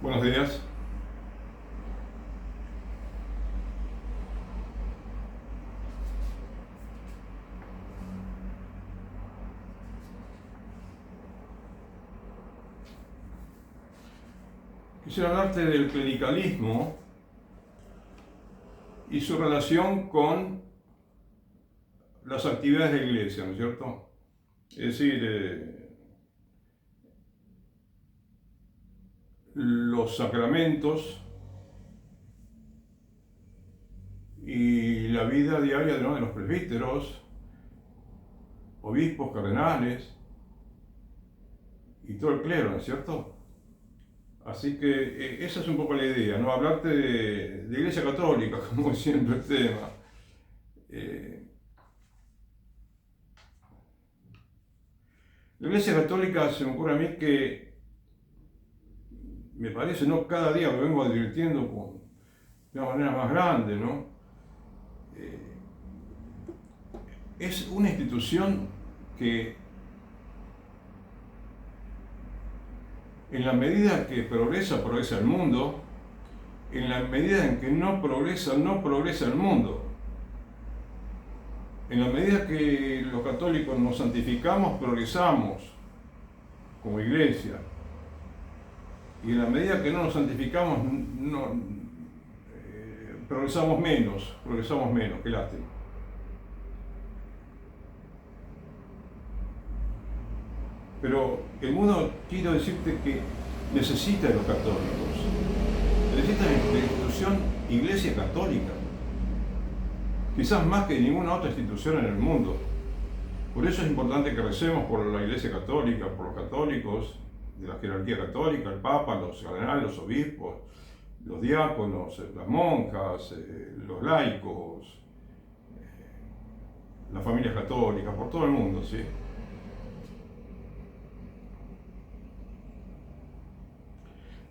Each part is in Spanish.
Buenos días. Quisiera hablarte del clericalismo y su relación con las actividades de la iglesia, ¿no es cierto? Es decir, los sacramentos y la vida diaria de los presbíteros, obispos, cardenales y todo el clero, ¿no es cierto? Así que esa es un poco la idea, ¿no? Hablarte de Iglesia Católica, como siempre el tema. La Iglesia Católica se me ocurre a mí que, me parece, ¿no? Cada día lo vengo advirtiendo de una manera más grande, ¿no? Es una institución que, en la medida que progresa el mundo, en la medida en que no progresa el mundo. En la medida que los católicos nos santificamos, progresamos como iglesia. Y en la medida que no nos santificamos, progresamos menos, qué lástima. Pero el mundo, quiero decirte que necesita de los católicos, necesita de la institución Iglesia Católica, quizás más que ninguna otra institución en el mundo. Por eso es importante que recemos por la Iglesia Católica, por los católicos, de la jerarquía católica, el Papa, los cardenales, los obispos, los diáconos, las monjas, los laicos, las familias católicas, por todo el mundo, ¿sí?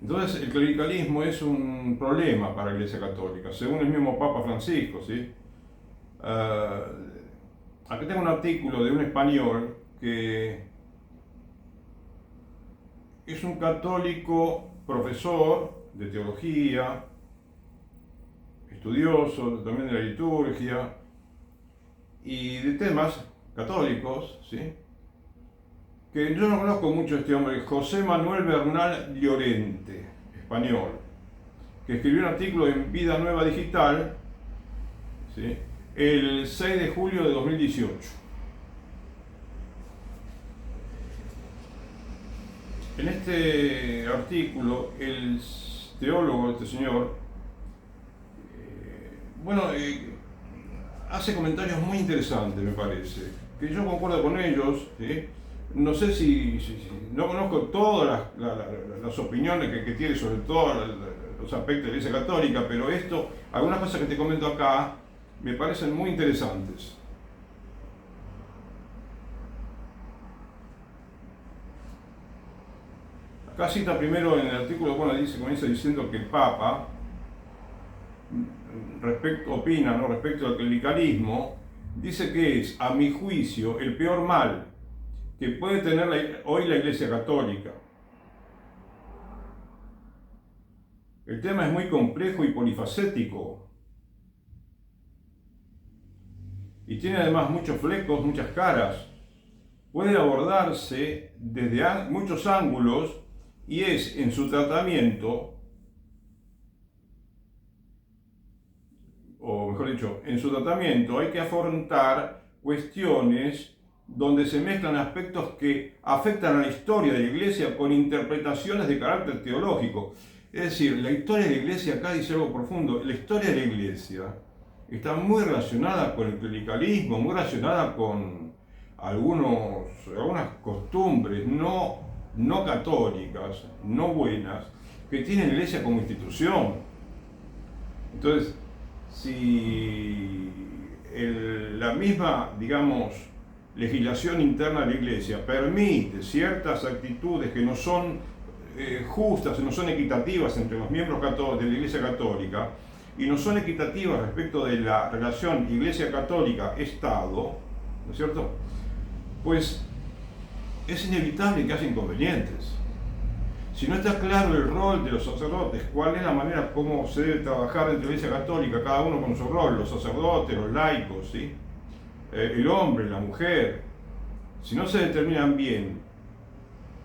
Entonces el clericalismo es un problema para la Iglesia Católica, según el mismo Papa Francisco, ¿sí? Aquí tengo un artículo de un español que es un católico profesor de teología, estudioso también de la liturgia y de temas católicos, ¿sí? Que yo no conozco mucho este hombre, José Manuel Bernal Llorente, español, que escribió un artículo en Vida Nueva Digital, ¿sí? El 6 de julio de 2018. En este artículo, el teólogo, este señor, hace comentarios muy interesantes, me parece, que yo concuerdo con ellos, ¿sí? No sé si no conozco todas las opiniones que tiene sobre todos los aspectos de la Iglesia Católica, pero algunas cosas que te comento acá, me parecen muy interesantes. Acá cita primero en el artículo, comienza diciendo que el Papa opina, ¿no? Respecto al clericalismo, dice que es, a mi juicio, el peor mal que puede tener hoy la Iglesia Católica. El tema es muy complejo y polifacético. Y tiene además muchos flecos, muchas caras. Puede abordarse desde muchos ángulos y es en su tratamiento, o mejor dicho, en su tratamiento hay que afrontar cuestiones donde se mezclan aspectos que afectan a la historia de la Iglesia con interpretaciones de carácter teológico. Es decir, la historia de la Iglesia, acá dice algo profundo, la historia de la Iglesia está muy relacionada con el clericalismo, muy relacionada con algunas costumbres no católicas, no buenas, que tiene la Iglesia como institución. Entonces, si la misma, legislación interna de la Iglesia permite ciertas actitudes que no son justas, no son equitativas entre los miembros de la Iglesia Católica, y no son equitativas respecto de la relación Iglesia Católica-Estado, ¿no es cierto? Pues es inevitable que haya inconvenientes. si no está claro el rol de los sacerdotes, cuál es la manera como se debe trabajar dentro de la Iglesia Católica, cada uno con su rol, los sacerdotes, los laicos, ¿sí? El hombre, la mujer, si no se determinan bien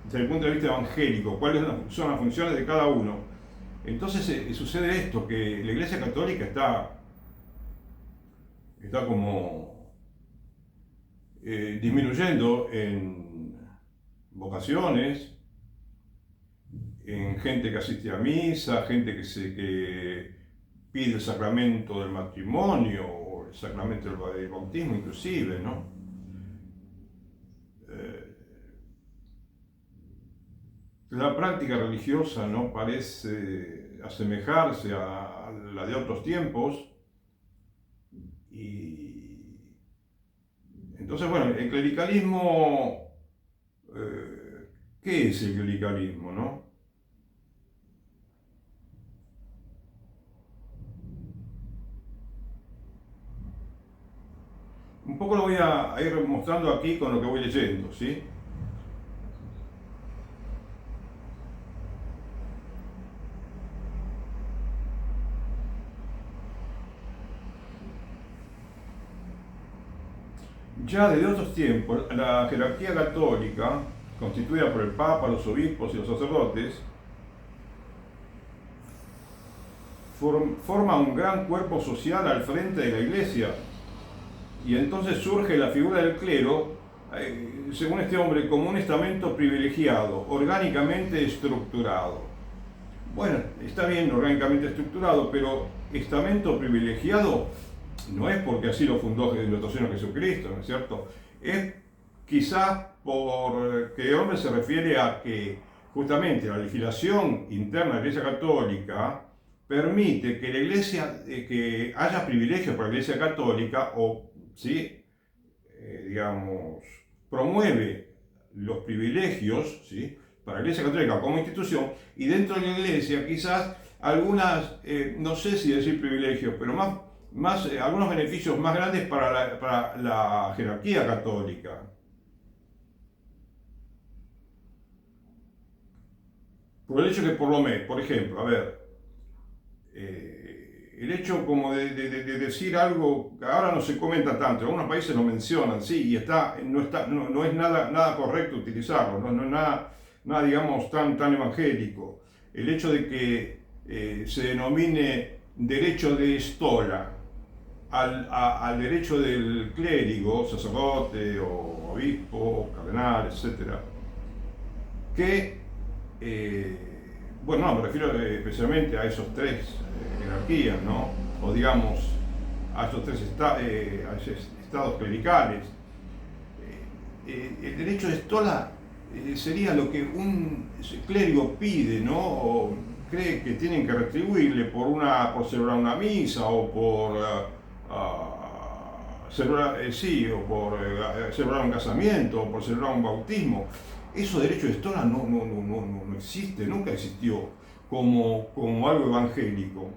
desde el punto de vista evangélico cuáles son las funciones de cada uno, entonces sucede esto, que la Iglesia Católica está como disminuyendo en vocaciones, en gente que asiste a misa, gente que pide el sacramento del matrimonio o el sacramento del bautismo inclusive, ¿no? La práctica religiosa no parece asemejarse a la de otros tiempos y entonces, bueno, el clericalismo, ¿qué es el clericalismo, no? Un poco lo voy a ir mostrando aquí con lo que voy leyendo, ¿sí? Ya desde otros tiempos, la jerarquía católica, constituida por el Papa, los obispos y los sacerdotes, forma un gran cuerpo social al frente de la Iglesia. Y entonces surge la figura del clero, según este hombre, como un estamento privilegiado, orgánicamente estructurado. Bueno, está bien orgánicamente estructurado, pero estamento privilegiado no es porque así lo fundó nuestro Señor Jesucristo, ¿no es cierto? Es quizás porque el hombre se refiere a que justamente la legislación interna de la Iglesia Católica permite que la Iglesia, que haya privilegios para la Iglesia Católica, o, ¿sí? Digamos, promueve los privilegios, ¿sí? Para la Iglesia Católica como institución, y dentro de la Iglesia quizás algunas, no sé si decir privilegios, pero algunos beneficios más grandes para la jerarquía católica. Por el hecho que por ejemplo, a ver, el hecho como de decir algo que ahora no se comenta tanto, algunos países lo mencionan, sí, y no es nada correcto utilizarlo, no es nada digamos tan evangélico. El hecho de que se denomine derecho de estola al derecho del clérigo, sacerdote o obispo, cardenal, etc., que bueno, no, me refiero especialmente a esos tres jerarquías, ¿no? O digamos, a esos tres estados clericales. El derecho de estola sería lo que un clérigo pide, ¿no? O cree que tienen que retribuirle por celebrar una misa o por celebrar un casamiento o por celebrar un bautismo. Eso derecho de estola no existe, nunca existió como algo evangélico.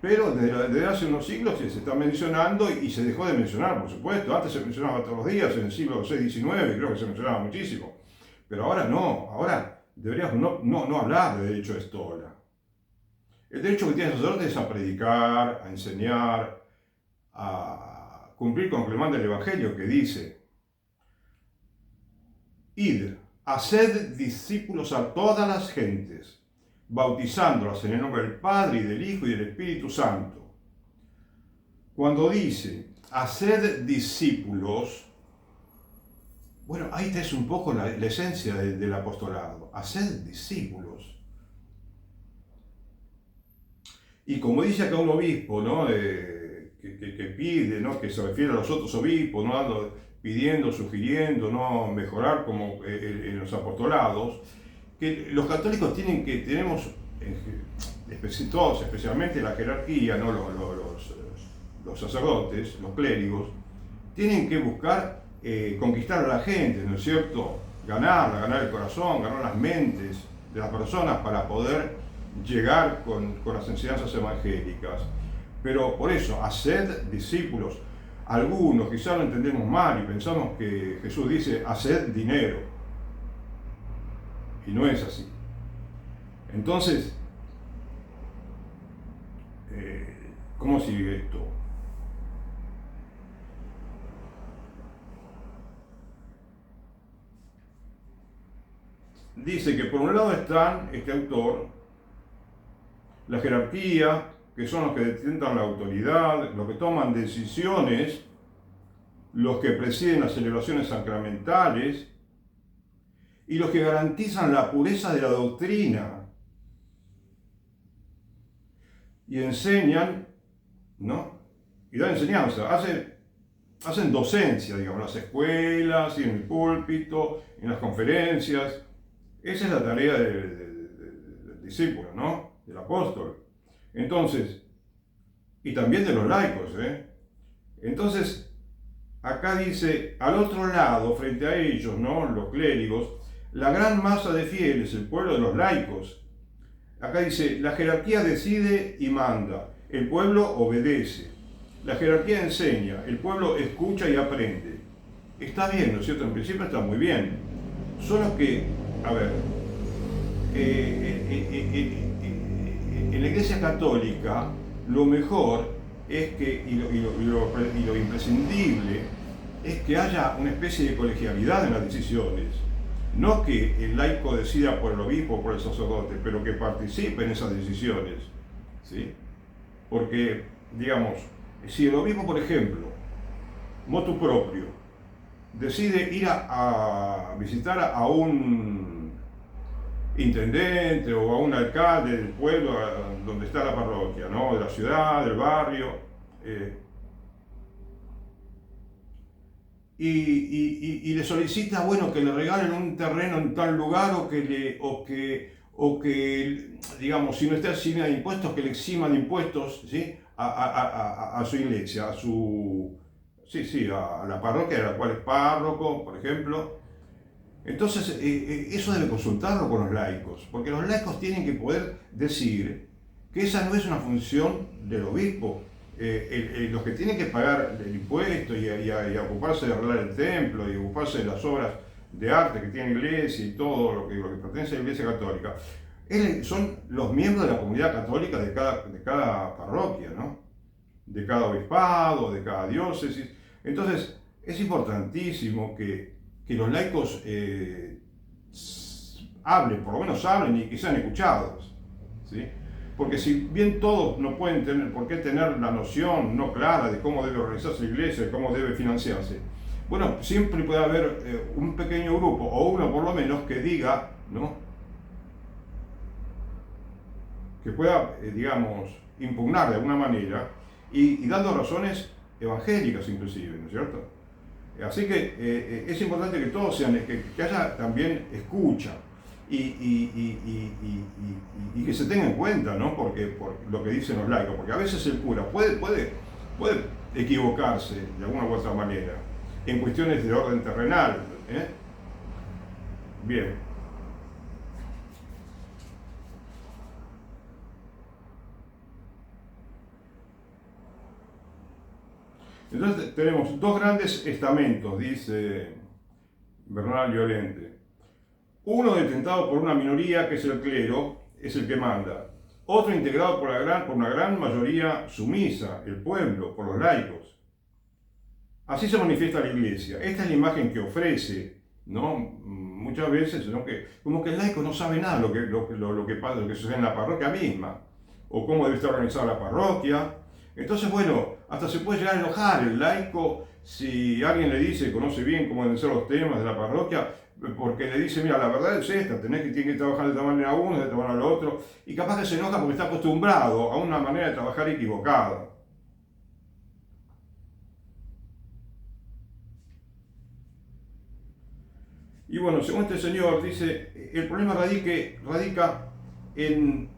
Pero desde hace unos siglos se está mencionando y se dejó de mencionar, por supuesto. Antes se mencionaba todos los días, en el siglo VI, XIX, creo que se mencionaba muchísimo. Pero ahora no, ahora deberíamos no hablar de derecho de estola. El derecho que tiene el sacerdote es a predicar, a enseñar, a cumplir con lo que le manda el Evangelio, que dice: id, haced discípulos a todas las gentes, bautizándolas en el nombre del Padre y del Hijo y del Espíritu Santo. Cuando dice haced discípulos, bueno, ahí está es un poco la esencia del apostolado, haced discípulos. Y como dice acá un obispo, ¿no? Que pide, ¿no? Que se refiere a los otros obispos, ¿no? Pidiendo, sugiriendo, ¿no? Mejorar como en los apostolados, que los católicos tenemos, todos, especialmente la jerarquía, ¿no? Los sacerdotes, los clérigos, tienen que buscar conquistar a la gente, ¿no es cierto? Ganar el corazón, ganar las mentes de las personas para poder llegar con las enseñanzas evangélicas. Pero por eso, haced discípulos. Algunos quizás lo entendemos mal y pensamos que Jesús dice haced dinero. Y no es así. Entonces, ¿cómo sigue esto? Dice que por un lado están, este autor, la jerarquía, que son los que detentan la autoridad, los que toman decisiones, los que presiden las celebraciones sacramentales y los que garantizan la pureza de la doctrina y enseñan, ¿no? Y dan enseñanza, hacen docencia, digamos, en las escuelas y en el púlpito, en las conferencias. Esa es la tarea del discípulo, ¿no? Del apóstol. Entonces, y también de los laicos, ¿eh? Entonces, acá dice, al otro lado, frente a ellos, ¿no? Los clérigos, la gran masa de fieles, el pueblo de los laicos. Acá dice, la jerarquía decide y manda, el pueblo obedece. La jerarquía enseña, el pueblo escucha y aprende. Está bien, ¿no es cierto? En principio está muy bien. Solo que, a ver, en la Iglesia Católica lo mejor es que, y lo imprescindible, es que haya una especie de colegialidad en las decisiones. No que el laico decida por el obispo o por el sacerdote, pero que participe en esas decisiones, ¿sí? Porque, digamos, si el obispo, por ejemplo, motu proprio, decide ir a visitar a un intendente o a un alcalde del pueblo donde está la parroquia, ¿no? De la ciudad, del barrio, y le solicita, bueno, que le regalen un terreno en tal lugar o que digamos, si no está eximida de impuestos, que le eximan de impuestos, ¿sí? A su iglesia, a la parroquia de la cual es párroco, por ejemplo. Entonces, eso debe consultarlo con los laicos, porque los laicos tienen que poder decir que esa no es una función del obispo. Los que tienen que pagar el impuesto y ocuparse de arreglar el templo y ocuparse de las obras de arte que tiene la iglesia y todo lo que pertenece a la Iglesia Católica, son los miembros de la comunidad católica de cada parroquia, ¿no? De cada obispado, de cada diócesis. Entonces, es importantísimo que los laicos hablen, por lo menos hablen y que sean escuchados, ¿sí? Porque si bien todos no pueden tener por qué tener la noción no clara de cómo debe organizarse la iglesia, de cómo debe financiarse, bueno, siempre puede haber un pequeño grupo, o uno por lo menos, que diga, ¿no? Que pueda, digamos, impugnar de alguna manera, y dando razones evangélicas inclusive, ¿no es cierto? Así que es importante que todos sean, que haya también escucha y que se tenga en cuenta, ¿no? Por lo que dicen los laicos, porque a veces el cura puede equivocarse de alguna u otra manera en cuestiones de orden terrenal, ¿eh? Bien. Entonces tenemos dos grandes estamentos, dice Bernal Llorente. Uno detentado por una minoría, que es el clero, es el que manda. Otro integrado por una gran mayoría sumisa, el pueblo, por los laicos. Así se manifiesta la iglesia. Esta es la imagen que ofrece, ¿no? Muchas veces, ¿no? Como que el laico no sabe nada lo que pasa, lo que sucede en la parroquia misma, o cómo debe estar organizada la parroquia. Entonces, bueno, hasta se puede llegar a enojar el laico si alguien le dice, conoce bien cómo deben ser los temas de la parroquia, porque le dice, mira, la verdad es esta, tiene que trabajar de esta manera uno, de esta manera el otro, y capaz que se enoja porque está acostumbrado a una manera de trabajar equivocada. Y bueno, según este señor, dice, el problema radica en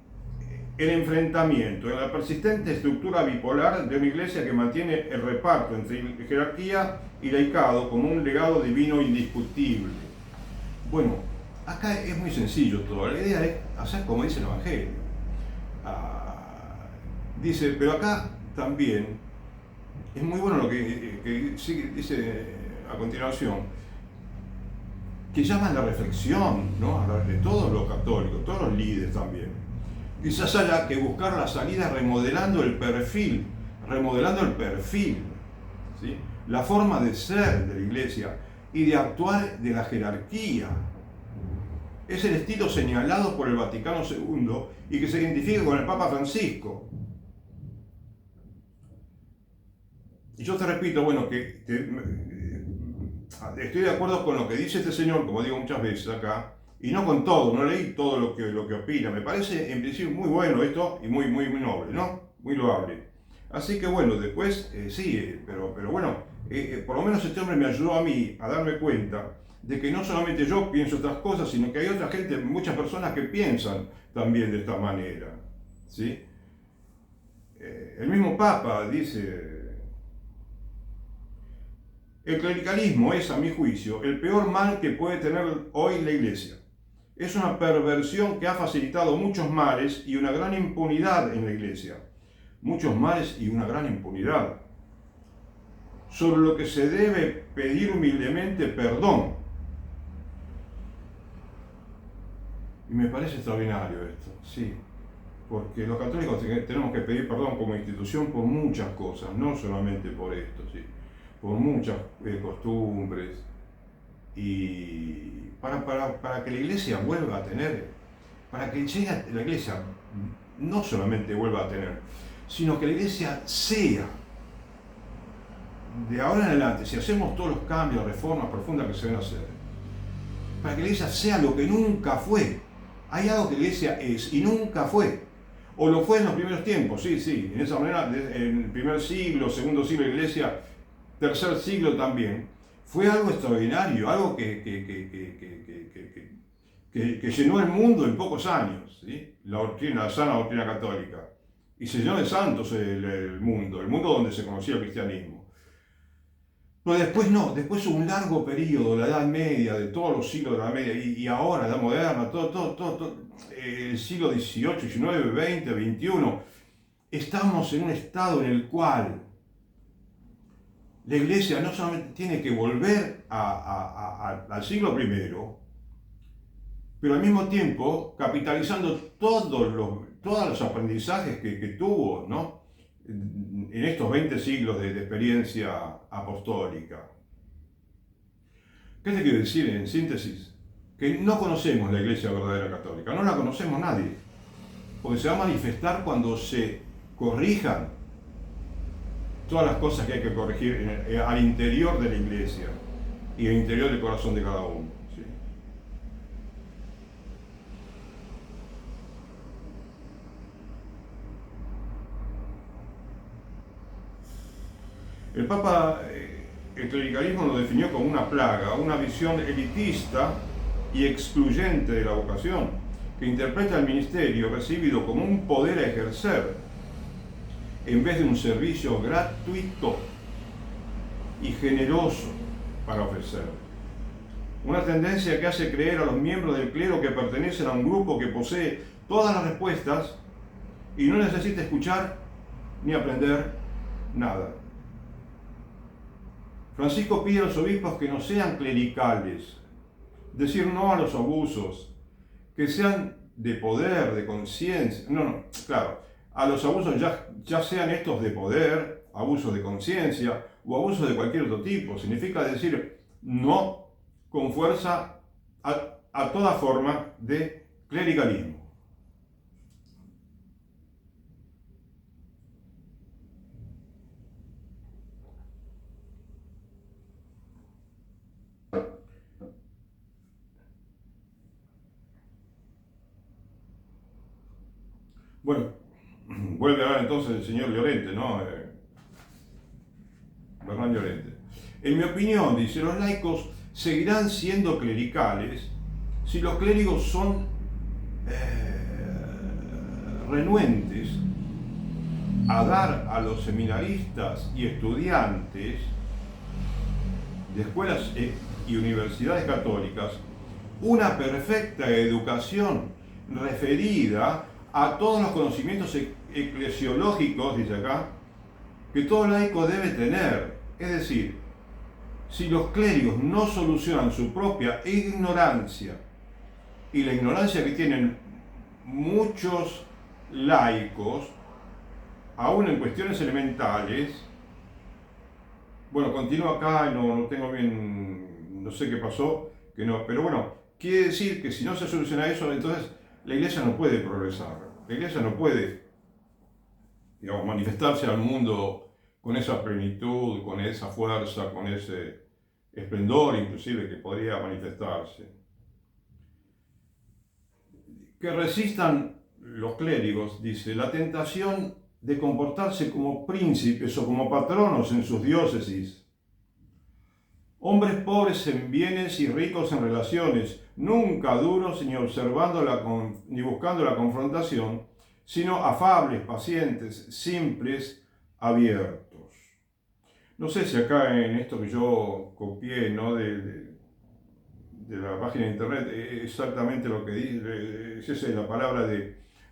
el enfrentamiento, en la persistente estructura bipolar de una iglesia que mantiene el reparto entre jerarquía y laicado como un legado divino indiscutible. Bueno, acá es muy sencillo todo, la idea es hacer como dice el Evangelio. Dice, pero acá también es muy bueno lo que dice a continuación. que llaman la reflexión, ¿no? De todos los católicos, todos los líderes también. Quizás haya que buscar la salida remodelando el perfil, ¿sí? La forma de ser de la Iglesia y de actuar de la jerarquía. Es el estilo señalado por el Vaticano II y que se identifica con el Papa Francisco. Y yo te repito, bueno, estoy de acuerdo con lo que dice este señor, como digo muchas veces acá, y no con todo, no leí todo lo que opina. Me parece en principio muy bueno esto y muy noble, ¿no? Muy loable. Así que bueno, después sí, pero bueno, por lo menos este hombre me ayudó a mí a darme cuenta de que no solamente yo pienso estas cosas, sino que hay otra gente, muchas personas que piensan también de esta manera, ¿sí? El mismo Papa dice: el clericalismo es, a mi juicio, el peor mal que puede tener hoy la Iglesia. Es una perversión que ha facilitado muchos males y una gran impunidad en la Iglesia. Muchos males y una gran impunidad. Sobre lo que se debe pedir humildemente perdón. Y me parece extraordinario esto, sí. Porque los católicos tenemos que pedir perdón como institución por muchas cosas, no solamente por esto, sí. Por muchas costumbres, y para que la Iglesia vuelva a tener, para que la Iglesia no solamente vuelva a tener, sino que la Iglesia sea, de ahora en adelante, si hacemos todos los cambios, reformas profundas que se van a hacer, para que la Iglesia sea lo que nunca fue. Hay algo que la Iglesia es y nunca fue. O lo fue en los primeros tiempos, sí, en esa manera, en el primer siglo, segundo siglo de la Iglesia, tercer siglo también, fue algo extraordinario, algo que llenó el mundo en pocos años, ¿sí? La sana doctrina católica. Y se llenó de santos el mundo donde se conocía el cristianismo. Pero después no, después hubo un largo periodo, la Edad Media, de todos los siglos de la Edad Media, y ahora la Edad Moderna, todo, el siglo XVIII, XIX, XX, XXI, estamos en un estado en el cual la Iglesia no solamente tiene que volver al siglo I, pero al mismo tiempo capitalizando todos los aprendizajes que tuvo, ¿no?, en estos 20 siglos de experiencia apostólica. ¿Qué te quiero decir en síntesis? Que no conocemos la Iglesia verdadera católica, no la conocemos nadie, porque se va a manifestar cuando se corrijan todas las cosas que hay que corregir al interior de la Iglesia y al interior del corazón de cada uno, ¿sí? El Papa, el clericalismo lo definió como una plaga, una visión elitista y excluyente de la vocación, que interpreta el ministerio recibido como un poder a ejercer, en vez de un servicio gratuito y generoso para ofrecer. Una tendencia que hace creer a los miembros del clero que pertenecen a un grupo que posee todas las respuestas y no necesita escuchar ni aprender nada. Francisco pide a los obispos que no sean clericales, decir no a los abusos, que sean de poder, de conciencia. Claro, a los abusos ya sean estos de poder, abusos de conciencia o abusos de cualquier otro tipo. Significa decir no con fuerza a toda forma de clericalismo. Bueno, vuelve ahora entonces el señor Llorente, ¿no? Bernard Llorente. En mi opinión, dice, los laicos seguirán siendo clericales si los clérigos son renuentes a dar a los seminaristas y estudiantes de escuelas y universidades católicas una perfecta educación referida a todos los conocimientos eclesiológicos, dice acá, que todo laico debe tener. Es decir, Si los clérigos no solucionan su propia ignorancia y la ignorancia que tienen muchos laicos, aún en cuestiones elementales, bueno, continúo acá y no tengo bien, no sé qué pasó, que no, pero bueno, quiere decir que si no se soluciona eso, entonces la iglesia no puede progresar, la iglesia no puede, digamos, manifestarse al mundo con esa plenitud, con esa fuerza, con ese esplendor inclusive que podría manifestarse. Que resistan los clérigos, dice, la tentación de comportarse como príncipes o como patronos en sus diócesis. Hombres pobres en bienes y ricos en relaciones, nunca duros ni ni buscando la confrontación, sino afables, pacientes, simples, abiertos. No sé si acá en esto que yo copié, ¿no? de la página de internet, exactamente lo que dice, es esa la palabra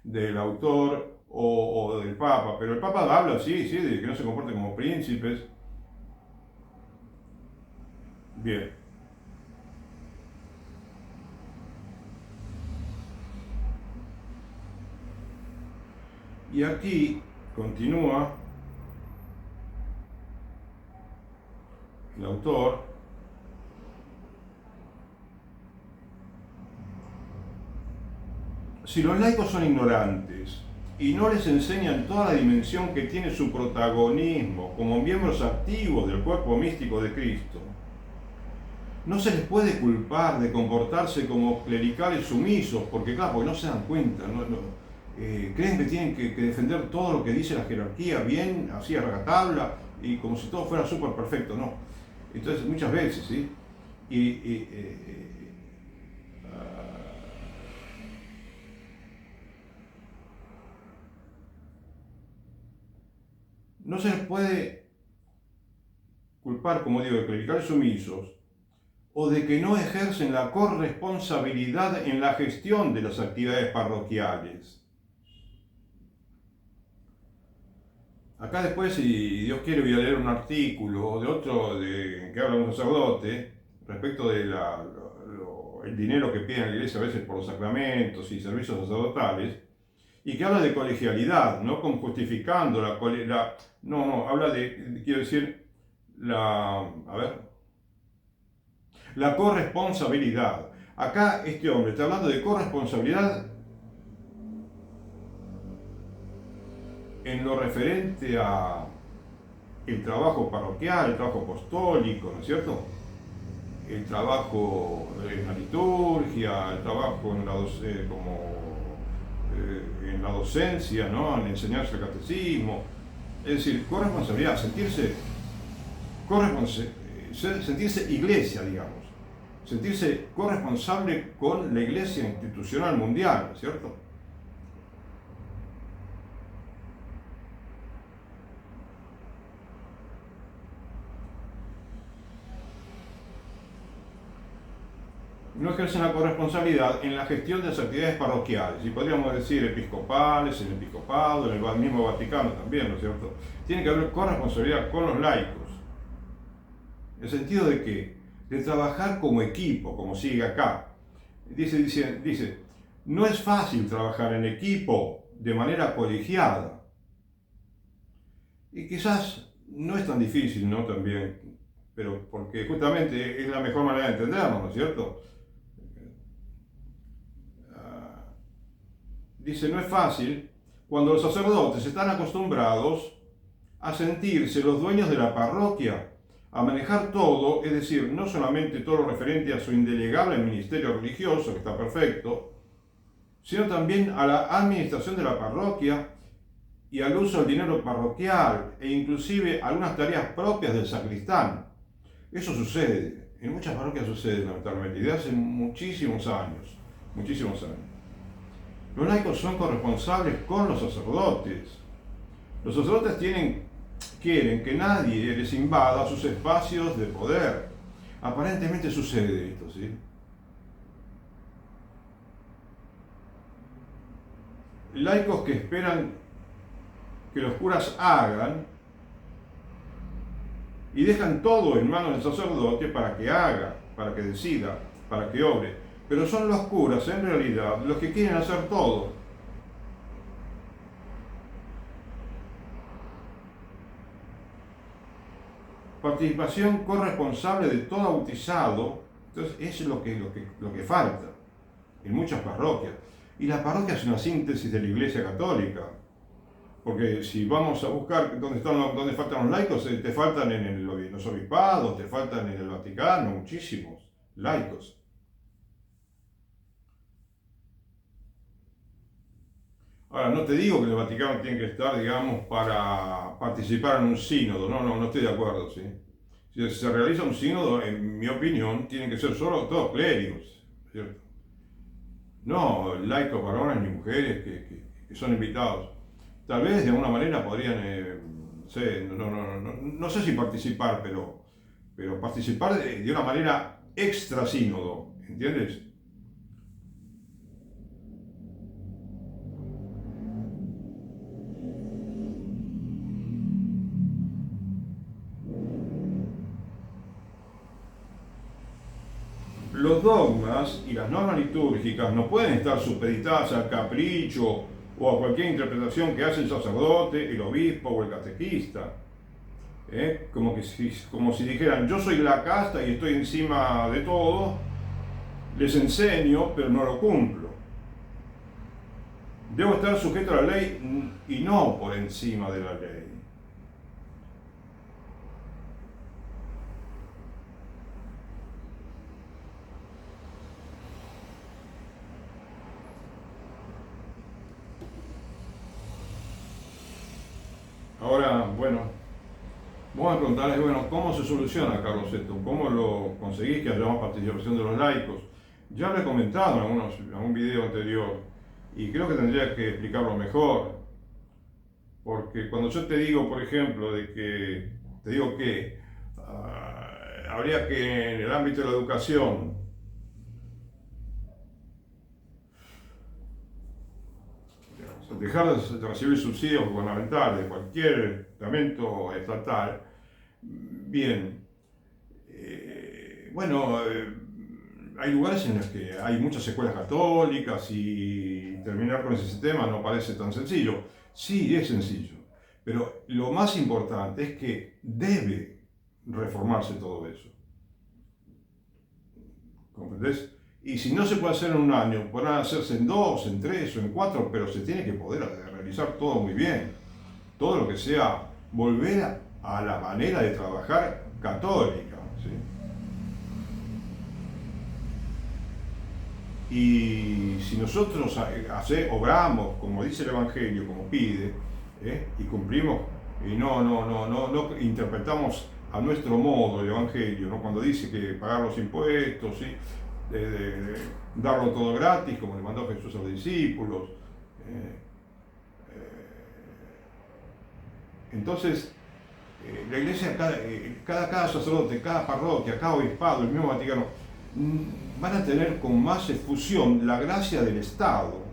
del autor o del Papa, pero el Papa habla, sí, de que no se comporten como príncipes. Bien. Y aquí continúa el autor. Si los laicos son ignorantes y no les enseñan toda la dimensión que tiene su protagonismo como miembros activos del cuerpo místico de Cristo, no se les puede culpar de comportarse como clericales sumisos, porque claro, porque no se dan cuenta, creen que tienen que defender todo lo que dice la jerarquía bien, así a rajatabla, y como si todo fuera súper perfecto, no. Entonces muchas veces, ¿sí? No se les puede culpar, como digo, de clericales sumisos o de que no ejercen la corresponsabilidad en la gestión de las actividades parroquiales. Acá después, si Dios quiere, voy a leer un artículo de otro que habla un sacerdote respecto de el dinero que piden a la iglesia a veces por los sacramentos y servicios sacerdotales, y que habla de colegialidad, no como justificando habla quiero decir, la corresponsabilidad. Acá este hombre está hablando de corresponsabilidad en lo referente a el trabajo parroquial, el trabajo apostólico, ¿no es cierto? El trabajo en la liturgia, el trabajo en la docencia, ¿no? En enseñarse el catecismo. Es decir, corresponsabilidad, sentirse iglesia, digamos. Sentirse corresponsable con la iglesia institucional mundial, ¿no es cierto? No ejercen la corresponsabilidad en la gestión de las actividades parroquiales, y podríamos decir episcopales, en el episcopado, en el mismo Vaticano también, ¿no es cierto? Tiene que haber corresponsabilidad con los laicos. ¿En el sentido de qué? De trabajar como equipo, como sigue acá. Dice, no es fácil trabajar en equipo de manera colegiada. Y quizás no es tan difícil, ¿no? También, pero porque justamente es la mejor manera de entenderlo, ¿no es cierto? Dice, no es fácil cuando los sacerdotes están acostumbrados a sentirse los dueños de la parroquia, a manejar todo, es decir, no solamente todo lo referente a su indelegable ministerio religioso, que está perfecto, sino también a la administración de la parroquia y al uso del dinero parroquial e inclusive algunas tareas propias del sacristán. Eso sucede, en muchas parroquias sucede lamentablemente, y de hace muchísimos años, muchísimos años. Los laicos son corresponsables con los sacerdotes. Los sacerdotes quieren que nadie les invada sus espacios de poder. Aparentemente sucede esto, ¿sí? Laicos que esperan que los curas hagan y dejan todo en manos del sacerdote para que haga, para que decida, para que obre. Pero son los curas, en realidad, los que quieren hacer todo. Participación corresponsable de todo bautizado. Entonces, eso es lo que falta en muchas parroquias. Y la parroquia es una síntesis de la Iglesia Católica. Porque si vamos a buscar dónde faltan los laicos, te faltan en los obispados, te faltan en el Vaticano, muchísimos laicos. Ahora, no te digo que el Vaticano tiene que estar, digamos, para participar en un sínodo, no estoy de acuerdo, ¿sí? Si se realiza un sínodo, en mi opinión, tienen que ser solo todos clérigos, ¿cierto? No laicos varones ni mujeres que son invitados. Tal vez de alguna manera podrían, no sé si participar, pero participar de una manera extra sínodo, ¿entiendes? Los dogmas y las normas litúrgicas no pueden estar supeditadas al capricho o a cualquier interpretación que hace el sacerdote, el obispo o el catequista. Como si dijeran, yo soy la casta y estoy encima de todo, les enseño, pero no lo cumplo. Debo estar sujeto a la ley y no por encima de la ley. Ahora, bueno, vamos a preguntarles, ¿cómo se soluciona, Carlos, esto? ¿Cómo lo conseguís que haya más participación de los laicos? Ya lo he comentado en algún video anterior y creo que tendría que explicarlo mejor. Porque cuando yo te digo, por ejemplo, habría que en el ámbito de la educación dejar de recibir subsidios gubernamentales de cualquier estamento estatal, bien, hay lugares en los que hay muchas escuelas católicas y terminar con ese sistema no parece tan sencillo. Sí, es sencillo, pero lo más importante es que debe reformarse todo eso. ¿Comprendés? Y si no se puede hacer en un año, podrán hacerse en 2, en 3 o en 4, pero se tiene que poder realizar todo muy bien. Todo lo que sea volver a la manera de trabajar católica. ¿Sí? Y si nosotros obramos como dice el Evangelio, como pide, y cumplimos, y no interpretamos a nuestro modo el Evangelio, ¿no? Cuando dice que pagar los impuestos, ¿sí? de darlo todo gratis, como le mandó Jesús a los discípulos. Entonces, la iglesia, cada sacerdote, cada parroquia, cada obispado, el mismo Vaticano, van a tener con más efusión la gracia del Estado.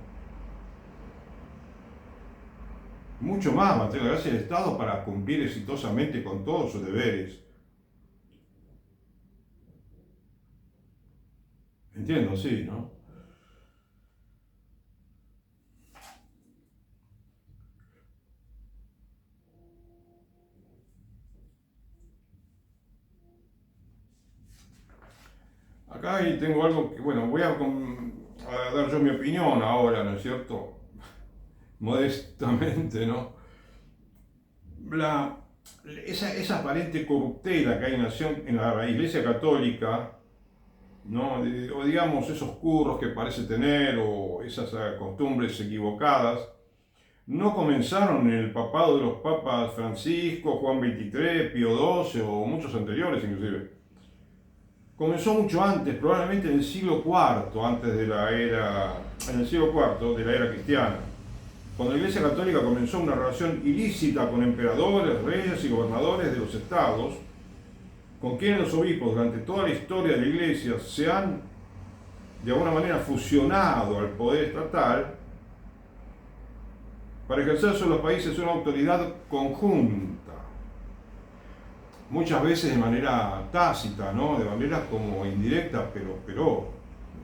Mucho más van a tener la gracia del Estado para cumplir exitosamente con todos sus deberes. Entiendo, sí, ¿no? Acá tengo algo que, voy a dar yo mi opinión ahora, ¿no es cierto? Modestamente, ¿no? Esa aparente corruptela que hay en la Iglesia Católica, ¿no? O digamos esos curros que parece tener o esas costumbres equivocadas, no comenzaron en el papado de los papas Francisco, Juan XXIII, Pío XII o muchos anteriores inclusive. Comenzó mucho antes, probablemente en el siglo IV, en el siglo IV de la era cristiana, cuando la Iglesia Católica comenzó una relación ilícita con emperadores, reyes y gobernadores de los estados, con quienes los obispos durante toda la historia de la Iglesia se han de alguna manera fusionado al poder estatal para ejercer sobre los países una autoridad conjunta. muchas veces de manera tácita, ¿no? De manera como indirecta, pero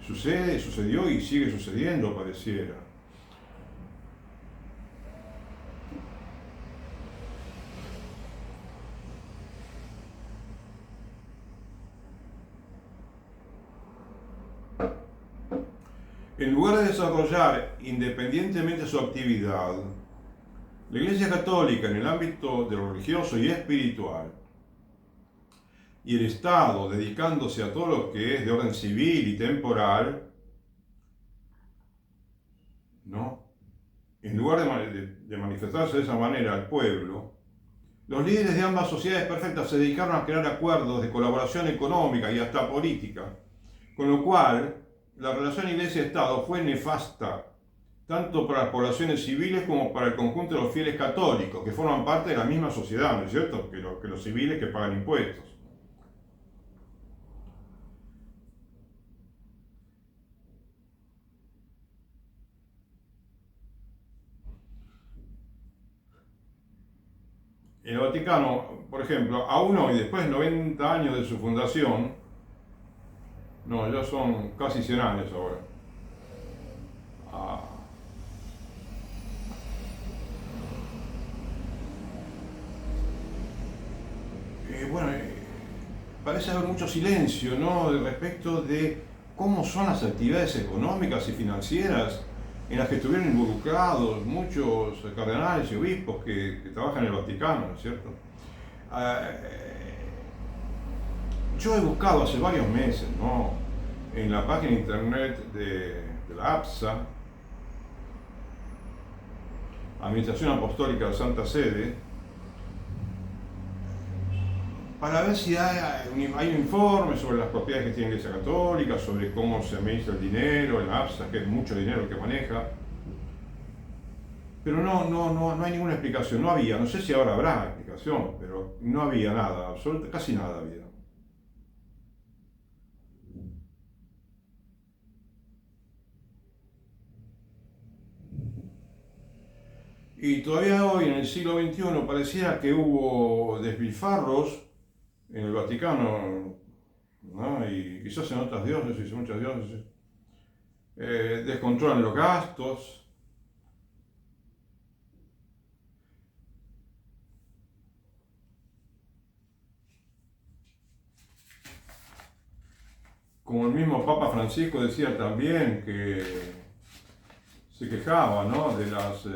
sucede, sucedió y sigue sucediendo, pareciera. En lugar de desarrollar independientemente su actividad, la Iglesia Católica en el ámbito de lo religioso y espiritual, y el Estado dedicándose a todo lo que es de orden civil y temporal, ¿no? En lugar de manifestarse de esa manera al pueblo, los líderes de ambas sociedades perfectas se dedicaron a crear acuerdos de colaboración económica y hasta política, con lo cual la relación Iglesia-Estado fue nefasta, tanto para las poblaciones civiles como para el conjunto de los fieles católicos, que forman parte de la misma sociedad, ¿no es cierto?, que los civiles que pagan impuestos. El Vaticano, por ejemplo, aún hoy, después de 90 años de su fundación, no, ya son casi 100 años ahora. Ah, bueno, parece haber mucho silencio, ¿no?, respecto de cómo son las actividades económicas y financieras en las que estuvieron involucrados muchos cardenales y obispos que trabajan en el Vaticano, ¿no es cierto? Yo he buscado hace varios meses, ¿no?, en la página internet de la APSA, Administración Apostólica de Santa Sede, para ver si hay un informe sobre las propiedades que tiene la Iglesia Católica, sobre cómo se administra el dinero en la APSA, que es mucho dinero que maneja. Pero no hay ninguna explicación, no había, no sé si ahora habrá explicación, pero no había nada, casi nada había. Y todavía hoy, en el siglo XXI, parecía que hubo despilfarros en el Vaticano, ¿no?, y quizás en otras diócesis, muchas diócesis, descontrolan los gastos. Como el mismo Papa Francisco decía también que se quejaba, ¿no?, de las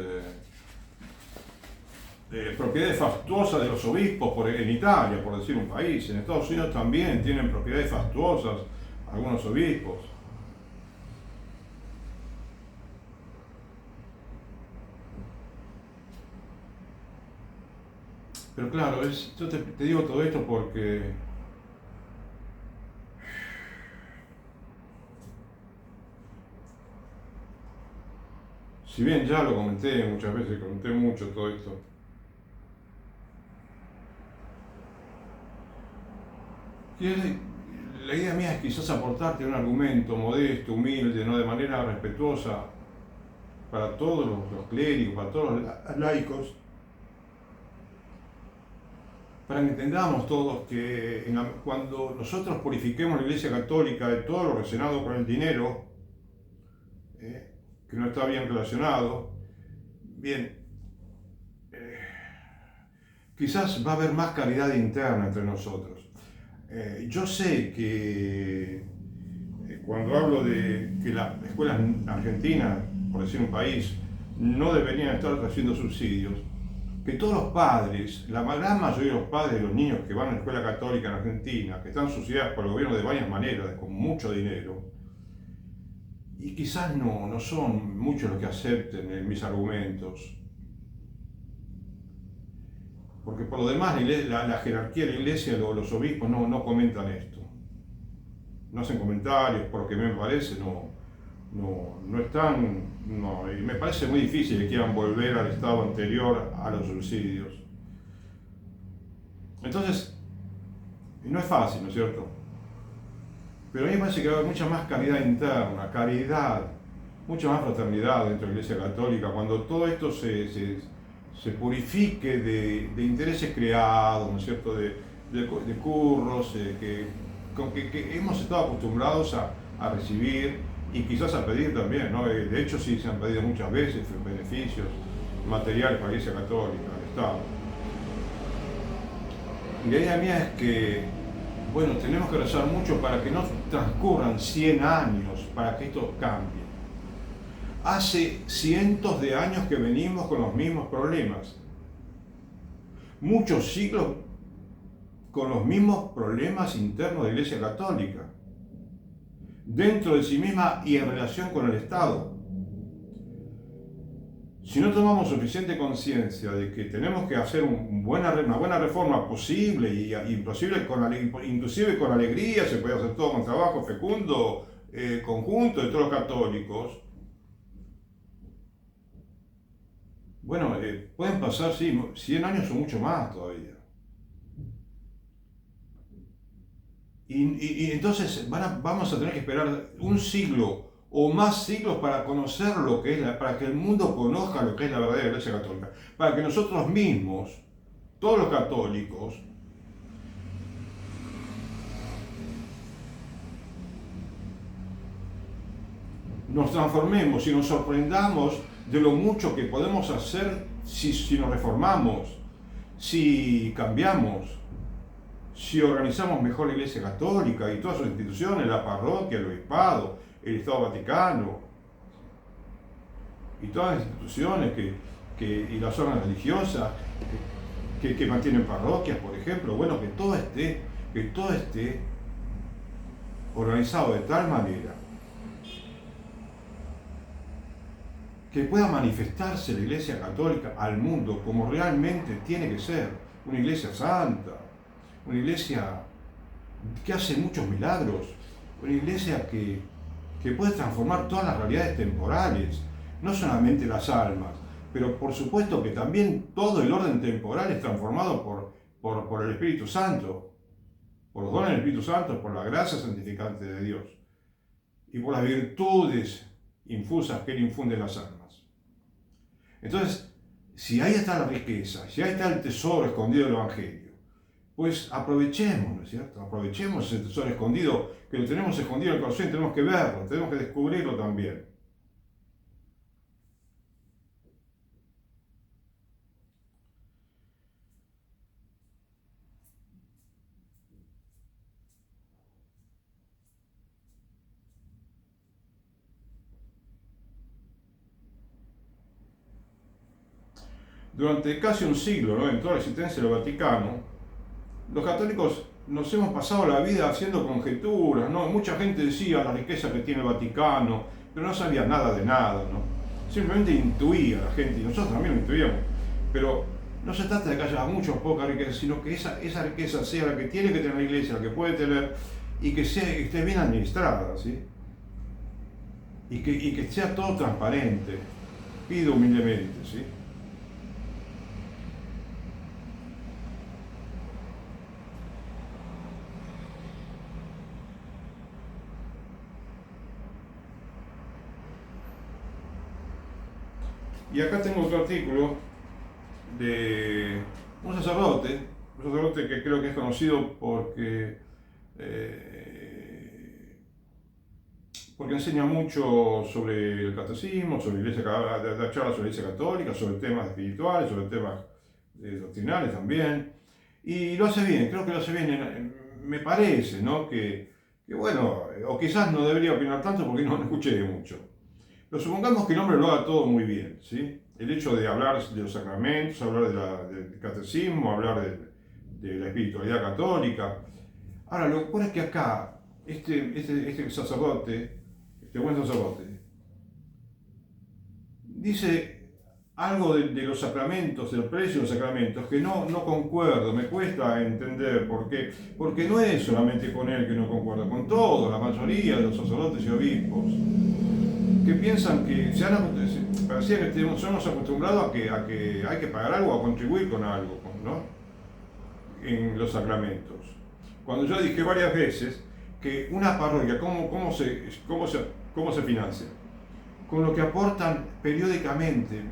propiedades fastuosas de los obispos en Italia, por decir un país. En Estados Unidos también tienen propiedades fastuosas algunos obispos. Pero claro, yo te digo todo esto porque si bien ya lo comenté muchas veces, comenté mucho todo esto, la idea mía es quizás aportarte un argumento modesto, humilde, ¿no?, de manera respetuosa para todos los clérigos, para todos los laicos, para que entendamos todos que cuando nosotros purifiquemos la Iglesia Católica de todo lo relacionado con el dinero, que no está bien relacionado, bien, quizás va a haber más caridad interna entre nosotros. Yo sé que cuando hablo de que las escuelas argentinas, por decir un país, no deberían estar recibiendo subsidios, que todos los padres, la gran mayoría de los padres de los niños que van a la escuela católica en Argentina, que están subsidiadas por el gobierno de varias maneras, con mucho dinero, y quizás no son muchos los que acepten mis argumentos, porque por lo demás la jerarquía de la iglesia, los obispos no comentan esto, no hacen comentarios, porque me parece, no están, y me parece muy difícil que quieran volver al estado anterior a los subsidios. Entonces, no es fácil, ¿no es cierto? Pero a mí me parece que va a haber mucha más caridad interna, caridad, mucha más fraternidad dentro de la Iglesia Católica, cuando todo esto se purifique de intereses creados, ¿no es cierto?, de curros, que hemos estado acostumbrados a recibir y quizás a pedir también, ¿no? De hecho sí se han pedido muchas veces beneficios materiales para la Iglesia Católica, al Estado. Y la idea mía es que, bueno, tenemos que rezar mucho para que no transcurran 100 años para que esto cambie. Hace cientos de años que venimos con los mismos problemas. Muchos siglos con los mismos problemas internos de la Iglesia Católica, dentro de sí misma y en relación con el Estado. Si no tomamos suficiente conciencia de que tenemos que hacer una buena reforma posible y posible inclusive con alegría, se puede hacer todo con trabajo fecundo, conjunto de todos los católicos, bueno, pueden pasar, sí, 100 años o mucho más todavía. Y entonces vamos a tener que esperar un siglo o más siglos para conocer lo que es, para que el mundo conozca lo que es la verdadera Iglesia Católica, para que nosotros mismos, todos los católicos, nos transformemos y nos sorprendamos de lo mucho que podemos hacer si nos reformamos, si cambiamos, si organizamos mejor la Iglesia Católica y todas sus instituciones, la parroquia, el obispado, el Estado Vaticano y todas las instituciones y las zonas religiosas que mantienen parroquias, por ejemplo, bueno, que todo esté organizado de tal manera que pueda manifestarse la Iglesia Católica al mundo como realmente tiene que ser, una iglesia santa, una iglesia que hace muchos milagros, una iglesia que puede transformar todas las realidades temporales, no solamente las almas, pero por supuesto que también todo el orden temporal es transformado por el Espíritu Santo, por los dones del Espíritu Santo, por la gracia santificante de Dios y por las virtudes infusas que Él infunde en las almas. Entonces, si ahí está la riqueza, si ahí está el tesoro escondido del Evangelio, pues aprovechemos, ¿no es cierto? Aprovechemos ese tesoro escondido, que lo tenemos escondido en el corazón y tenemos que verlo, tenemos que descubrirlo también. Durante casi un siglo, ¿no? En toda la existencia del Vaticano, los católicos nos hemos pasado la vida haciendo conjeturas, ¿no? Mucha gente decía la riqueza que tiene el Vaticano, pero no sabía nada de nada, ¿no? Simplemente intuía la gente, y nosotros también lo intuíamos, pero no se trata de que haya mucha o poca riqueza, sino que esa riqueza sea la que tiene que tener la Iglesia, la que puede tener, y que esté bien administrada, ¿sí? Y que sea todo transparente, pido humildemente, ¿sí? Y acá tengo otro artículo de un sacerdote que creo que es conocido porque enseña mucho sobre el catecismo, sobre la iglesia, da charlas sobre la iglesia católica, sobre temas espirituales, sobre temas doctrinales también. Y lo hace bien, creo que lo hace bien, me parece, ¿no? Que bueno, o quizás no debería opinar tanto porque no escuché mucho. Pero supongamos que el hombre lo haga todo muy bien, ¿sí? El hecho de hablar de los sacramentos, hablar del catecismo, hablar de la espiritualidad católica. Ahora, lo que ocurre es que acá, este sacerdote, este buen sacerdote, dice algo de los sacramentos, del precio de los sacramentos, que no concuerdo, me cuesta entender por qué. Porque no es solamente con él que no concuerda, con todos, la mayoría de los sacerdotes y obispos, que piensan que parecía que somos acostumbrados a que hay que pagar algo, a contribuir con algo, ¿no? En los sacramentos. Cuando yo dije varias veces que una parroquia, ¿cómo se financia? Con lo que aportan periódicamente,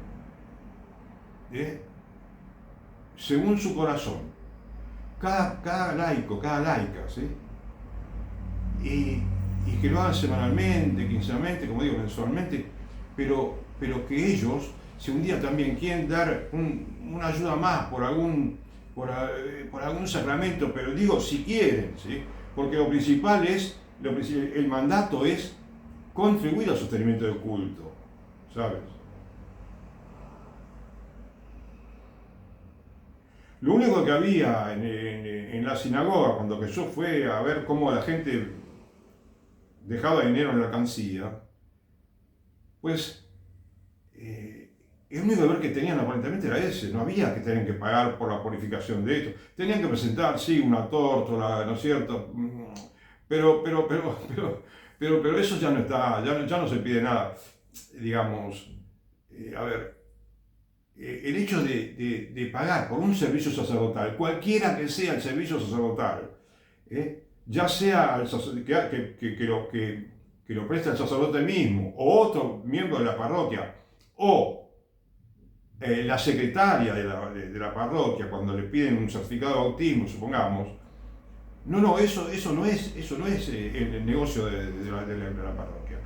según su corazón. cada laico, cada laica, ¿sí? Y que lo hagan semanalmente, quincenalmente, como digo, mensualmente, pero que ellos, si un día también quieren dar una ayuda más por algún sacramento, pero digo si quieren, ¿sí? Porque lo principal es, el mandato es contribuir al sostenimiento del culto, ¿sabes? Lo único que había en la sinagoga, cuando Jesús fue a ver cómo la gente dejaba dinero en la alcancía, pues el único deber que tenían aparentemente era ese, no había que tener que pagar por la purificación de esto. Tenían que presentar, sí, una tórtola, ¿no es cierto? Pero eso ya no está, ya no se pide nada. Digamos, a ver, el hecho de pagar por un servicio sacerdotal, cualquiera que sea el servicio sacerdotal, ya sea que lo presta el sacerdote mismo o otro miembro de la parroquia o la secretaria de la parroquia cuando le piden un certificado de bautismo, supongamos, eso no es el negocio de la parroquia.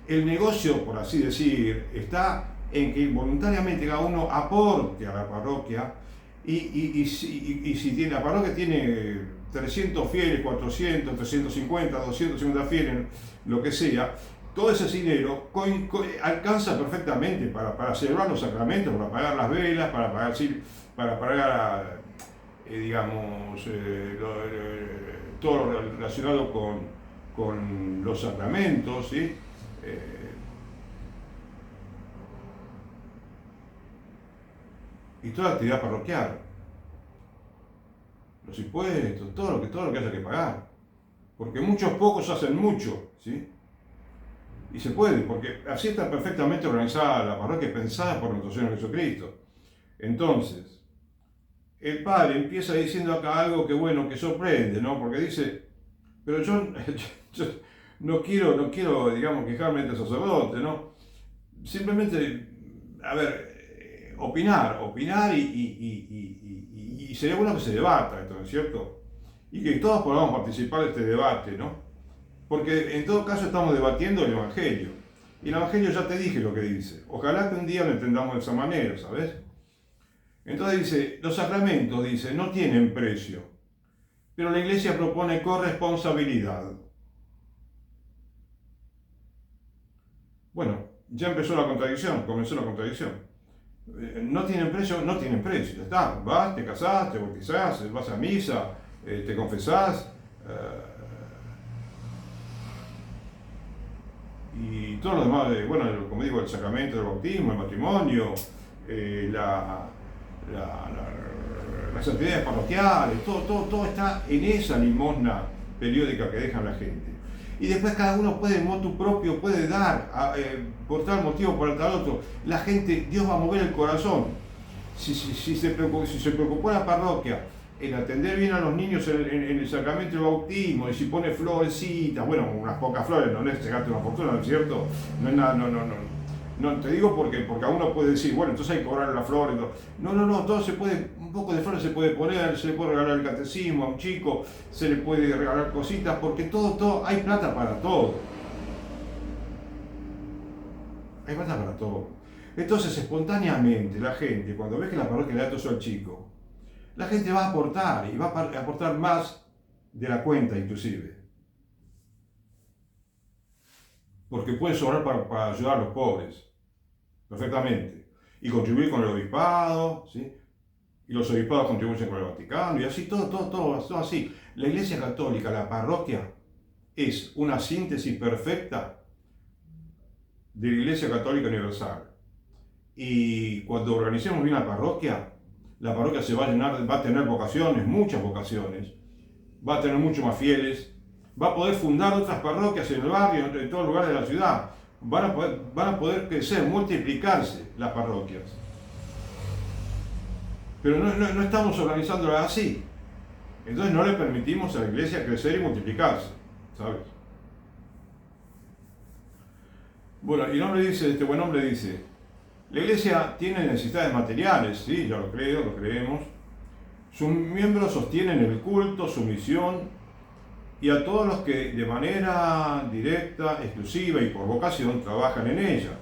El negocio, por así decir, está en que voluntariamente cada uno aporte a la parroquia y si tiene, la parroquia tiene 300 fieles, 400, 350, 250 fieles, lo que sea, todo ese dinero alcanza perfectamente para celebrar los sacramentos, para pagar las velas, para pagar digamos, todo lo relacionado con los sacramentos, ¿sí? Y toda la actividad parroquial, los impuestos, todo lo que haya que pagar. Porque muchos pocos hacen mucho, ¿sí? Y se puede, porque así está perfectamente organizada la parroquia, pensada por nuestro Señor Jesucristo. Entonces, el padre empieza diciendo acá algo que, bueno, que sorprende, ¿no? Porque dice, pero yo no quiero, digamos, quejarme de este sacerdote, ¿no? Simplemente, a ver, opinar y sería bueno que se debata esto, ¿no es cierto? Y que todos podamos participar de este debate, ¿no? Porque en todo caso estamos debatiendo el Evangelio. Y el Evangelio ya te dije lo que dice. Ojalá que un día lo entendamos de esa manera, ¿sabes? Entonces dice, los sacramentos, dice, no tienen precio. Pero la Iglesia propone corresponsabilidad. Bueno, ya comenzó la contradicción. No tienen precio, está, vas, te casás, te bautizás, vas a misa, te confesás, y todo lo demás, bueno, como digo, el sacramento del bautismo, el matrimonio, las actividades parroquiales, todo está en esa limosna periódica que dejan la gente. Y después cada uno puede, en motu propio, puede dar, por tal motivo, por tal otro. La gente, Dios va a mover el corazón. Si se preocupó la parroquia en atender bien a los niños en el sacramento del bautismo, y si pone florecitas, bueno, unas pocas flores, no es sacarte una fortuna, ¿no es cierto? No es nada, no te digo porque a uno puede decir, bueno, entonces hay que cobrar las flores. No, todo se puede, un poco de flores se puede poner, se le puede regalar el catecismo a un chico, se le puede regalar cositas, porque todo, hay plata para todo. Hay plata para todo. Entonces, espontáneamente, la gente, cuando ve que la parroquia le da todo eso al chico, la gente va a aportar, y va a aportar más de la cuenta inclusive. Porque puede sobrar para ayudar a los pobres, perfectamente. Y contribuir con el obispado, ¿sí? Y los obispados contribuyen con el Vaticano, y así, todo así. La Iglesia Católica, la parroquia, es una síntesis perfecta de la Iglesia Católica Universal. Y cuando organicemos bien la parroquia se va a llenar, va a tener vocaciones, muchas vocaciones, va a tener mucho más fieles, va a poder fundar otras parroquias en el barrio, en todos los lugares de la ciudad, van a poder crecer, multiplicarse las parroquias. Pero no estamos organizándolas así. Entonces no le permitimos a la Iglesia crecer y multiplicarse, ¿sabes? Bueno, y este buen hombre dice, la Iglesia tiene necesidades materiales, sí, ya lo creemos. Sus miembros sostienen el culto, su misión, y a todos los que de manera directa, exclusiva y por vocación trabajan en ella.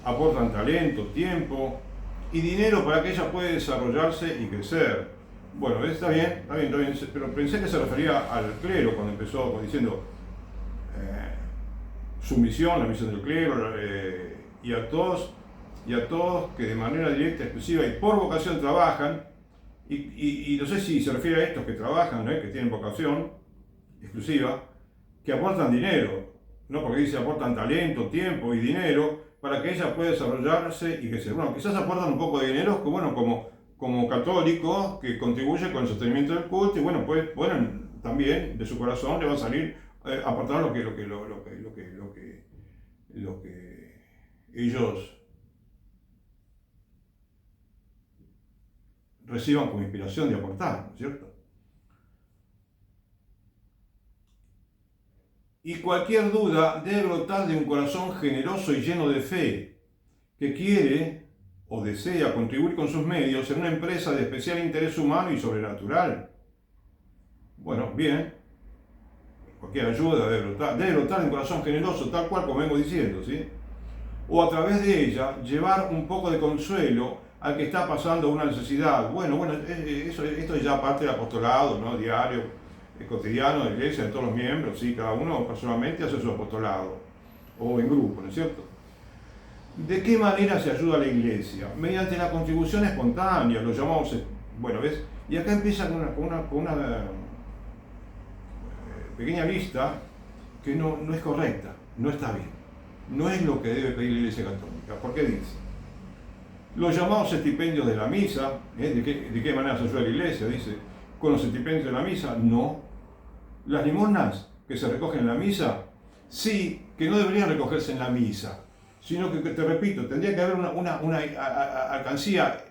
Aportan talento, tiempo y dinero para que ella pueda desarrollarse y crecer. Bueno, está bien, pero pensé que se refería al clero cuando empezó diciendo su misión, la misión del clero, y a todos que de manera directa, exclusiva y por vocación trabajan, y no sé si se refiere a estos que trabajan, que tienen vocación exclusiva, que aportan dinero, ¿no? Porque dice aportan talento, tiempo y dinero para que ella pueda desarrollarse y crecer. Bueno, quizás aportan un poco de dinero, como católicos que contribuyen con el sostenimiento del culto, y bueno, pues también de su corazón le va a salir aportar lo que ellos reciban como inspiración de aportar, ¿no es cierto? Y cualquier duda debe brotar de un corazón generoso y lleno de fe, que quiere o desea contribuir con sus medios en una empresa de especial interés humano y sobrenatural. Bueno, bien, cualquier ayuda debe brotar de un corazón generoso, tal cual como vengo diciendo, ¿sí? O a través de ella llevar un poco de consuelo al que está pasando una necesidad. Bueno, esto es ya parte del apostolado, ¿no? Diario, cotidiano de la iglesia, de todos los miembros, ¿sí? Cada uno personalmente hace su apostolado, o en grupo, ¿no es cierto? ¿De qué manera se ayuda a la iglesia? Mediante la contribución espontánea, lo llamamos, bueno, ¿ves? Y acá empieza con una pequeña lista que no es correcta, no está bien. No es lo que debe pedir la Iglesia Católica. ¿Por qué dice? Los llamados estipendios de la misa, ¿de qué manera se ayuda a la Iglesia? Dice, con los estipendios de la misa, no. Las limosnas que se recogen en la misa, sí, que no deberían recogerse en la misa, sino que te repito, tendría que haber una alcancía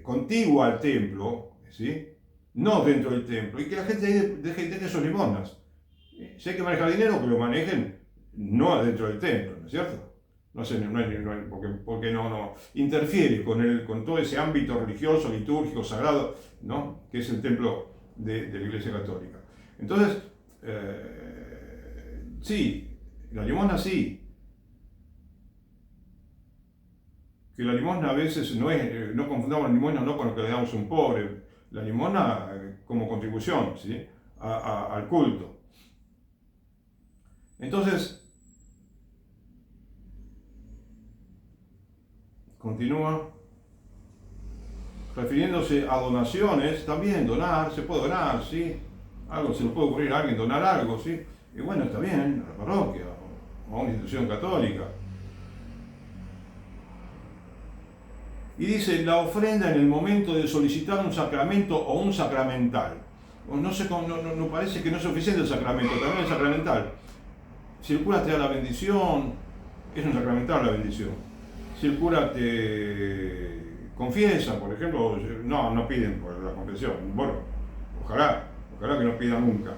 contigua al templo, ¿sí? No dentro del templo, y que la gente deje sus limosnas. Si hay que manejar dinero, que lo manejen no dentro del templo, ¿no es cierto? No sé, porque no interfiere con todo ese ámbito religioso, litúrgico, sagrado, ¿no? Que es el templo de la Iglesia Católica. Entonces, sí, la limosna sí. Que la limosna a veces no confundamos la limosna no con lo que le damos a un pobre, la limosna como contribución, ¿sí? Al culto. Entonces, continúa refiriéndose a donaciones, también donar, se puede donar, ¿sí? Algo se le puede ocurrir a alguien donar algo, ¿sí? Y bueno, está bien, a la parroquia o a una institución católica. Y dice, la ofrenda en el momento de solicitar un sacramento o un sacramental. No parece que no es suficiente el sacramento, también el sacramental. Si el cura te da la bendición, es un sacramental la bendición. Si el cura te confiesa, por ejemplo, no piden por la confesión. Bueno, ojalá que no pidan nunca.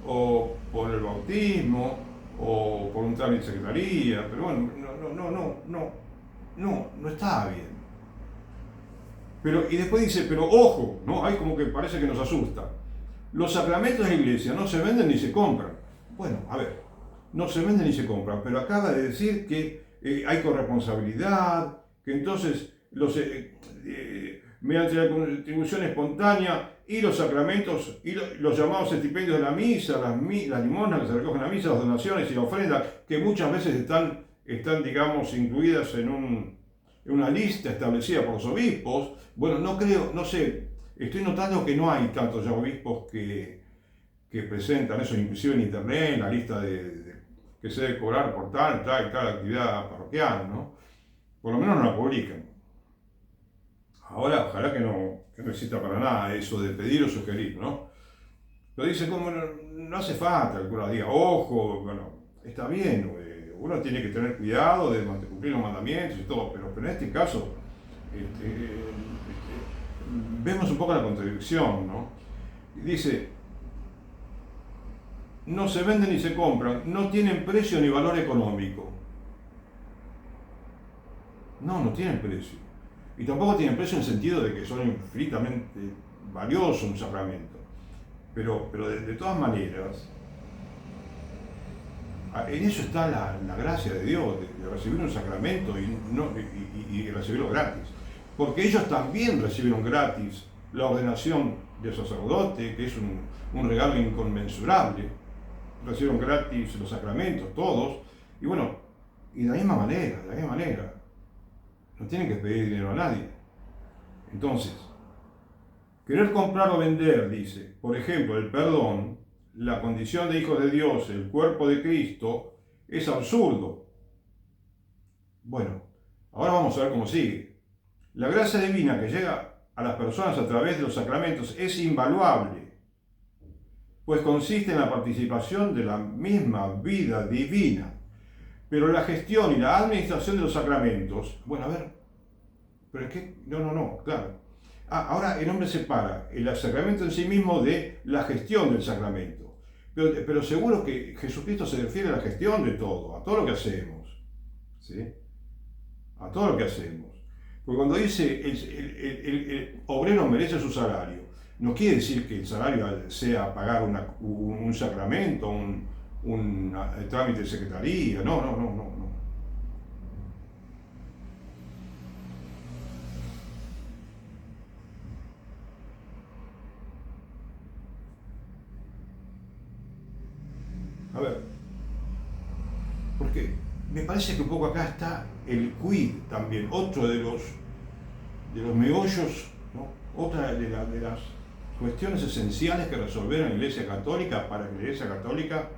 O por el bautismo, o por un trámite de secretaría, pero bueno, no está bien. Y después dice, pero ojo, ¿no? Hay como que parece que nos asusta. Los sacramentos de la iglesia no se venden ni se compran. Bueno, a ver, no se venden ni se compran, pero acaba de decir que hay corresponsabilidad, que entonces mediante la contribución espontánea y los sacramentos y los llamados estipendios de la misa, las limosnas que se recogen en la misa, las donaciones y la ofrenda, que muchas veces están digamos, incluidas en una lista establecida por los obispos. Bueno, no sé, estoy notando que no hay tantos ya obispos que presentan eso, inclusive en internet, en la lista que se debe cobrar por tal y tal actividad parroquial, ¿no? Por lo menos no la publican. Ahora, ojalá que no exista para nada eso de pedir o sugerir, ¿no? Pero dice, como no hace falta que el cura diga, ojo, bueno, está bien, uno tiene que tener cuidado de cumplir los mandamientos y todo, pero en este caso vemos un poco la contradicción, ¿no? Dice, no se venden ni se compran, no tienen precio ni valor económico. No tienen precio. Y tampoco tienen precio en el sentido de que son infinitamente valiosos un sacramento. Pero de todas maneras, en eso está la gracia de Dios, de recibir un sacramento y recibirlo gratis. Porque ellos también recibieron gratis la ordenación de sacerdote, que es un regalo inconmensurable. Recibieron gratis los sacramentos, todos. Y bueno, y de la misma manera, no tienen que pedir dinero a nadie. Entonces, querer comprar o vender, dice, por ejemplo, el perdón, la condición de hijos de Dios, el cuerpo de Cristo, es absurdo. Bueno, ahora vamos a ver cómo sigue. La gracia divina que llega a las personas a través de los sacramentos es invaluable, pues consiste en la participación de la misma vida divina. Pero la gestión y la administración de los sacramentos, bueno, a ver, pero es que, no, claro. Ahora el hombre separa el sacramento en sí mismo de la gestión del sacramento. Pero seguro que Jesucristo se refiere a la gestión de todo, a todo lo que hacemos. ¿Sí? A todo lo que hacemos. Porque cuando dice el obrero merece su salario, no quiere decir que el salario sea pagar un sacramento, un trámite de secretaría, no. A ver, porque me parece que un poco acá está el quid también, otro de los meollos, ¿no? Otra de las cuestiones esenciales que resolver en la Iglesia Católica para que la Iglesia Católica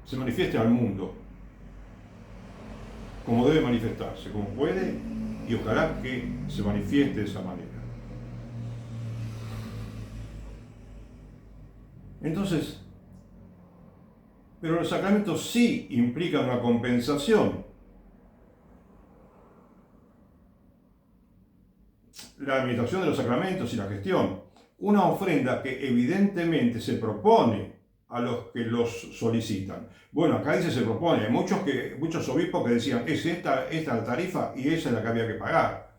se manifieste al mundo como debe manifestarse, como puede, y ojalá que se manifieste de esa manera. Entonces, pero los sacramentos sí implican una compensación. La administración de los sacramentos y la gestión. Una ofrenda que evidentemente se propone a los que los solicitan. Bueno, acá dice se propone. Hay muchos obispos que decían, es esta la tarifa y esa es la que había que pagar.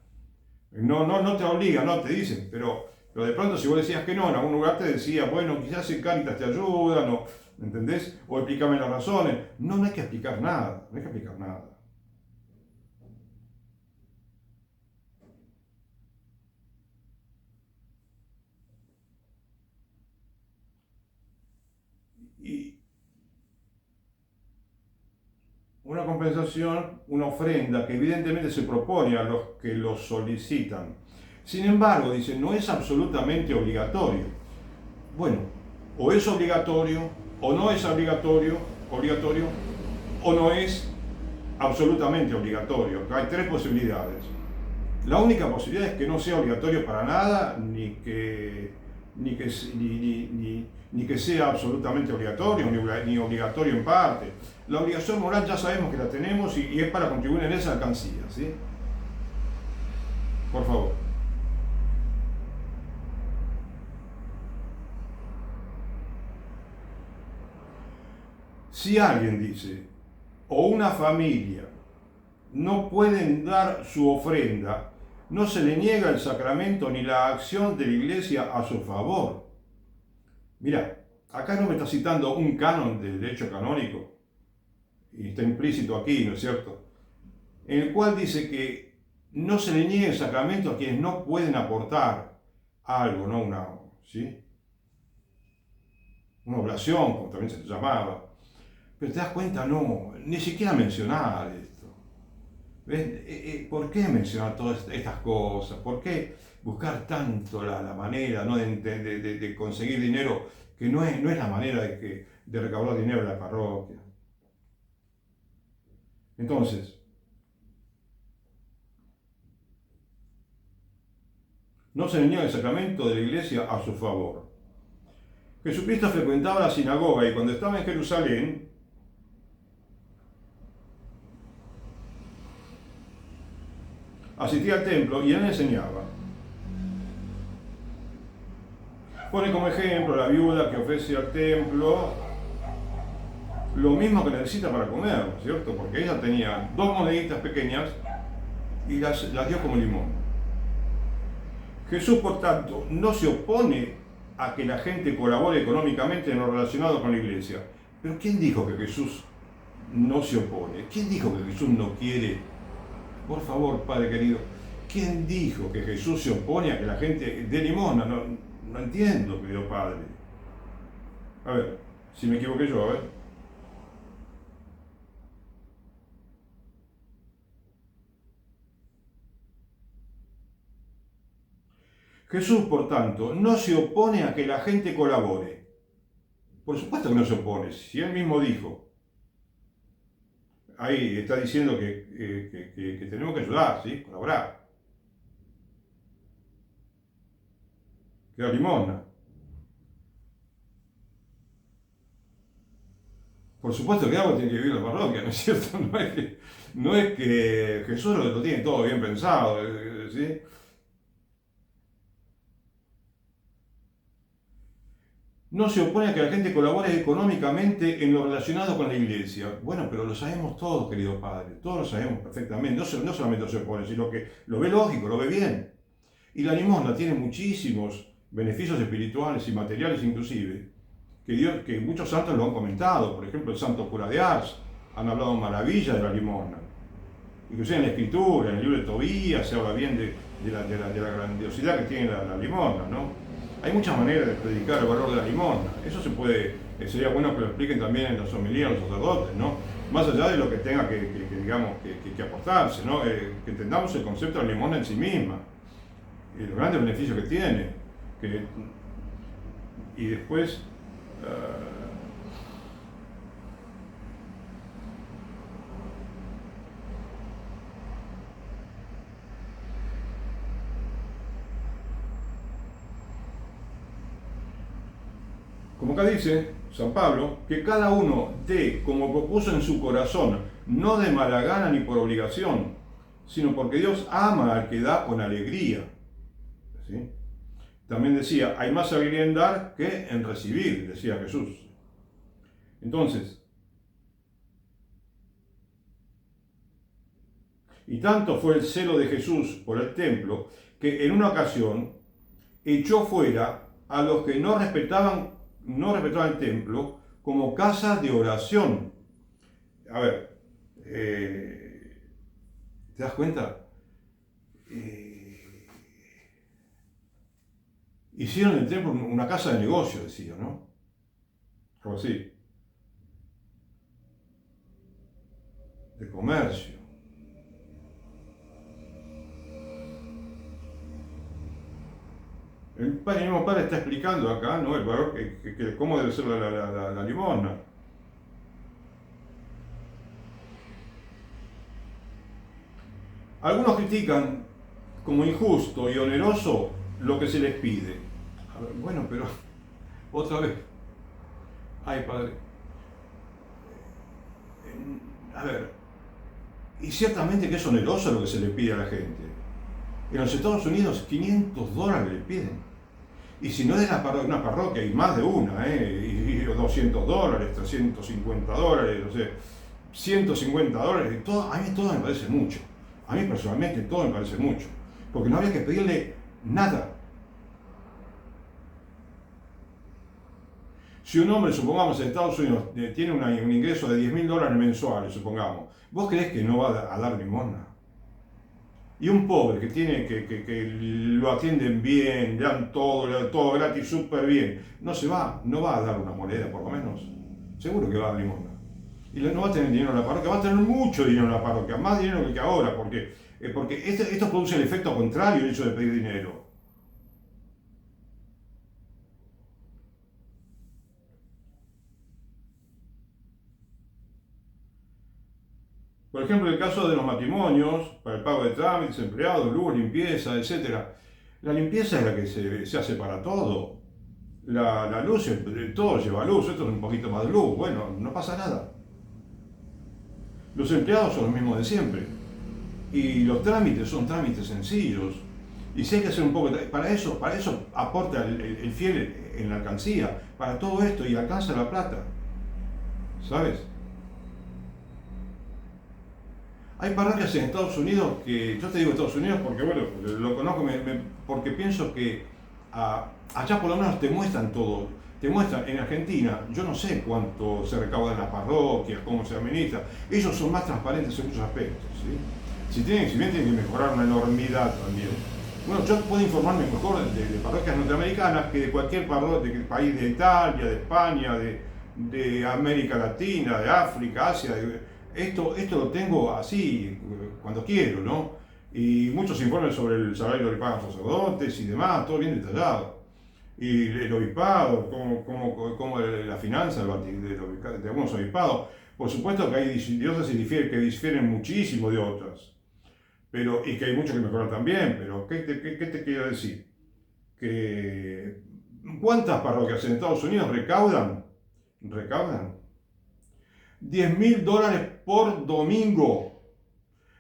No te obligan, no te dicen, pero de pronto si vos decías que no, en algún lugar te decía, bueno, quizás en Cáritas te ayudan, o, ¿entendés? O explícame las razones. No hay que explicar nada, Y una compensación, una ofrenda que evidentemente se propone a los que los solicitan. Sin embargo, dice, no es absolutamente obligatorio. Bueno, o es obligatorio, o no es obligatorio, o no es absolutamente obligatorio. Hay tres posibilidades. La única posibilidad es que no sea obligatorio para nada, ni que sea absolutamente obligatorio, ni obligatorio en parte. La obligación moral ya sabemos que la tenemos y es para contribuir en esa alcancía, ¿sí? Por favor. Si alguien dice, o una familia, no pueden dar su ofrenda, no se le niega el sacramento ni la acción de la Iglesia a su favor. Mira, acá no me está citando un canon del derecho canónico, y está implícito aquí, ¿no es cierto? En el cual dice que no se le niega el sacramento a quienes no pueden aportar algo, ¿no? Una oblación, como también se le llamaba. Pero te das cuenta, no, ni siquiera mencionar esto. ¿Ves? ¿Por qué mencionar todas estas cosas? ¿Por qué buscar tanto la manera, ¿no? de conseguir dinero, que no es la manera de recaudar dinero en la parroquia? Entonces, no se le niega el sacramento de la Iglesia a su favor. Jesucristo frecuentaba la sinagoga y cuando estaba en Jerusalén, asistía al templo y él enseñaba. Pone como ejemplo la viuda que ofrece al templo lo mismo que necesita para comer, ¿cierto? Porque ella tenía 2 moneditas pequeñas y las dio como limón. Jesús, por tanto, no se opone a que la gente colabore económicamente en lo relacionado con la iglesia. Pero ¿quién dijo que Jesús no se opone? ¿Quién dijo que Jesús no quiere? Por favor, Padre querido, ¿quién dijo que Jesús se opone a que la gente dé limosna? No entiendo, querido Padre. A ver, si me equivoqué yo, a ver. Jesús, por tanto, no se opone a que la gente colabore. Por supuesto que no se opone, si él mismo dijo. Ahí está diciendo que tenemos que ayudar, ¿sí? Colaborar. Que da limosna. Por supuesto que algo tiene que vivir la parroquia, ¿no es cierto? No es que Jesús lo tiene todo bien pensado, ¿sí? No se opone a que la gente colabore económicamente en lo relacionado con la iglesia. Bueno, pero lo sabemos todos, querido Padre, todos lo sabemos perfectamente. No solamente se opone, sino que lo ve lógico, lo ve bien. Y la limosna tiene muchísimos beneficios espirituales y materiales inclusive, que muchos santos lo han comentado. Por ejemplo, el santo cura de Ars han hablado maravillas de la limosna. Inclusive en la escritura, en el libro de Tobías, se habla bien de la grandiosidad que tiene la limosna, ¿no? Hay muchas maneras de predicar el valor de la limosna. Eso sería bueno que lo expliquen también en los homilías, los sacerdotes, ¿no? Más allá de lo que tenga que aportarse, ¿no? Que entendamos el concepto de la limosna en sí misma, y los grandes beneficios que tiene. Y después, como acá dice San Pablo, que cada uno dé como propuso en su corazón, no de mala gana ni por obligación, sino porque Dios ama al que da con alegría. ¿Sí? También decía, hay más alegría en dar que en recibir, decía Jesús. Entonces, y tanto fue el celo de Jesús por el templo, que en una ocasión echó fuera a los que no respetaban el templo como casa de oración. A ver, ¿te das cuenta? Hicieron el templo una casa de negocio, decía, ¿no? Algo así. De comercio. El mismo padre está explicando acá, ¿no? El valor, cómo debe ser la limosna. Algunos critican como injusto y oneroso lo que se les pide. A ver, bueno, pero otra vez. Ay, padre. A ver, y ciertamente que es oneroso lo que se le pide a la gente. En los Estados Unidos $500 le piden. Y si no es una parroquia, hay más de una, y $200, $350, no sé, $150, a mí todo me parece mucho. A mí personalmente todo me parece mucho. Porque no habría que pedirle nada. Si un hombre, supongamos, en Estados Unidos tiene un ingreso de $10.000 mensuales, supongamos, ¿vos creés que no va a dar limosna? Y un pobre que lo atienden bien, le dan todo gratis, súper bien, no va a dar una moneda por lo menos. Seguro que va a dar limosna. Y no va a tener dinero en la parroquia, va a tener mucho dinero en la parroquia, más dinero que ahora, porque esto produce el efecto contrario, el hecho de pedir dinero. Por ejemplo, en el caso de los matrimonios, para el pago de trámites, empleados, luz, limpieza, etc. La limpieza es la que se hace para todo. La luz, todo lleva luz, esto es un poquito más de luz, bueno, no pasa nada. Los empleados son los mismos de siempre. Y los trámites son trámites sencillos. Y si hay que hacer un poco, para eso aporta el fiel en la alcancía, para todo esto, y alcanza la plata. ¿Sabes? Hay parroquias en Estados Unidos que, yo te digo Estados Unidos porque, bueno, lo conozco, porque pienso que allá por lo menos te muestran todo. Te muestran, en Argentina, yo no sé cuánto se recauda en las parroquias, cómo se administra. Ellos son más transparentes en muchos aspectos, ¿sí? Si bien tienen que mejorar una enormidad también. Bueno, yo puedo informarme mejor de parroquias norteamericanas que de cualquier parroquia, de país de Italia, de España, de América Latina, de África, Asia. Esto lo tengo así cuando quiero, ¿no? Y muchos informes sobre el salario que pagan los sacerdotes y demás, todo bien detallado. Y el obispado, cómo la finanza de algunos obispados. Por supuesto que hay diócesis que difieren muchísimo de otras, y que hay mucho que mejorar también, pero ¿qué te quiero decir? Que ¿cuántas parroquias en Estados Unidos recaudan? Recaudan $10.000 por domingo.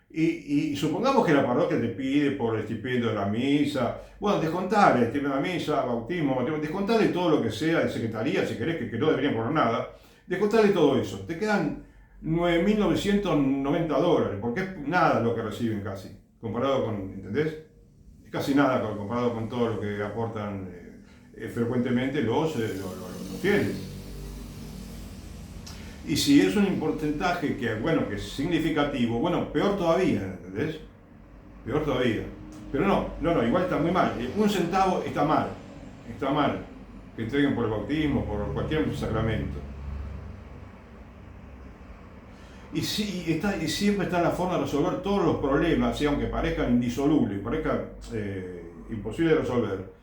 Y supongamos que la parroquia te pide por el estipendio de la misa, bueno, descontale el estipendio de la misa, bautismo, descontale todo lo que sea de secretaría, si querés, que no deberían cobrar nada, descontale todo eso. Te quedan $9.990, porque es nada lo que reciben casi, comparado con, ¿entendés? Es casi nada comparado con todo lo que aportan frecuentemente los fieles. Y si es un porcentaje que es significativo, bueno, peor todavía, ¿entendés? Peor todavía. Pero no, igual está muy mal. Un centavo está mal que entreguen por el bautismo, por cualquier sacramento. Y siempre está la forma de resolver todos los problemas, y aunque parezcan indisolubles, parezcan imposibles de resolver,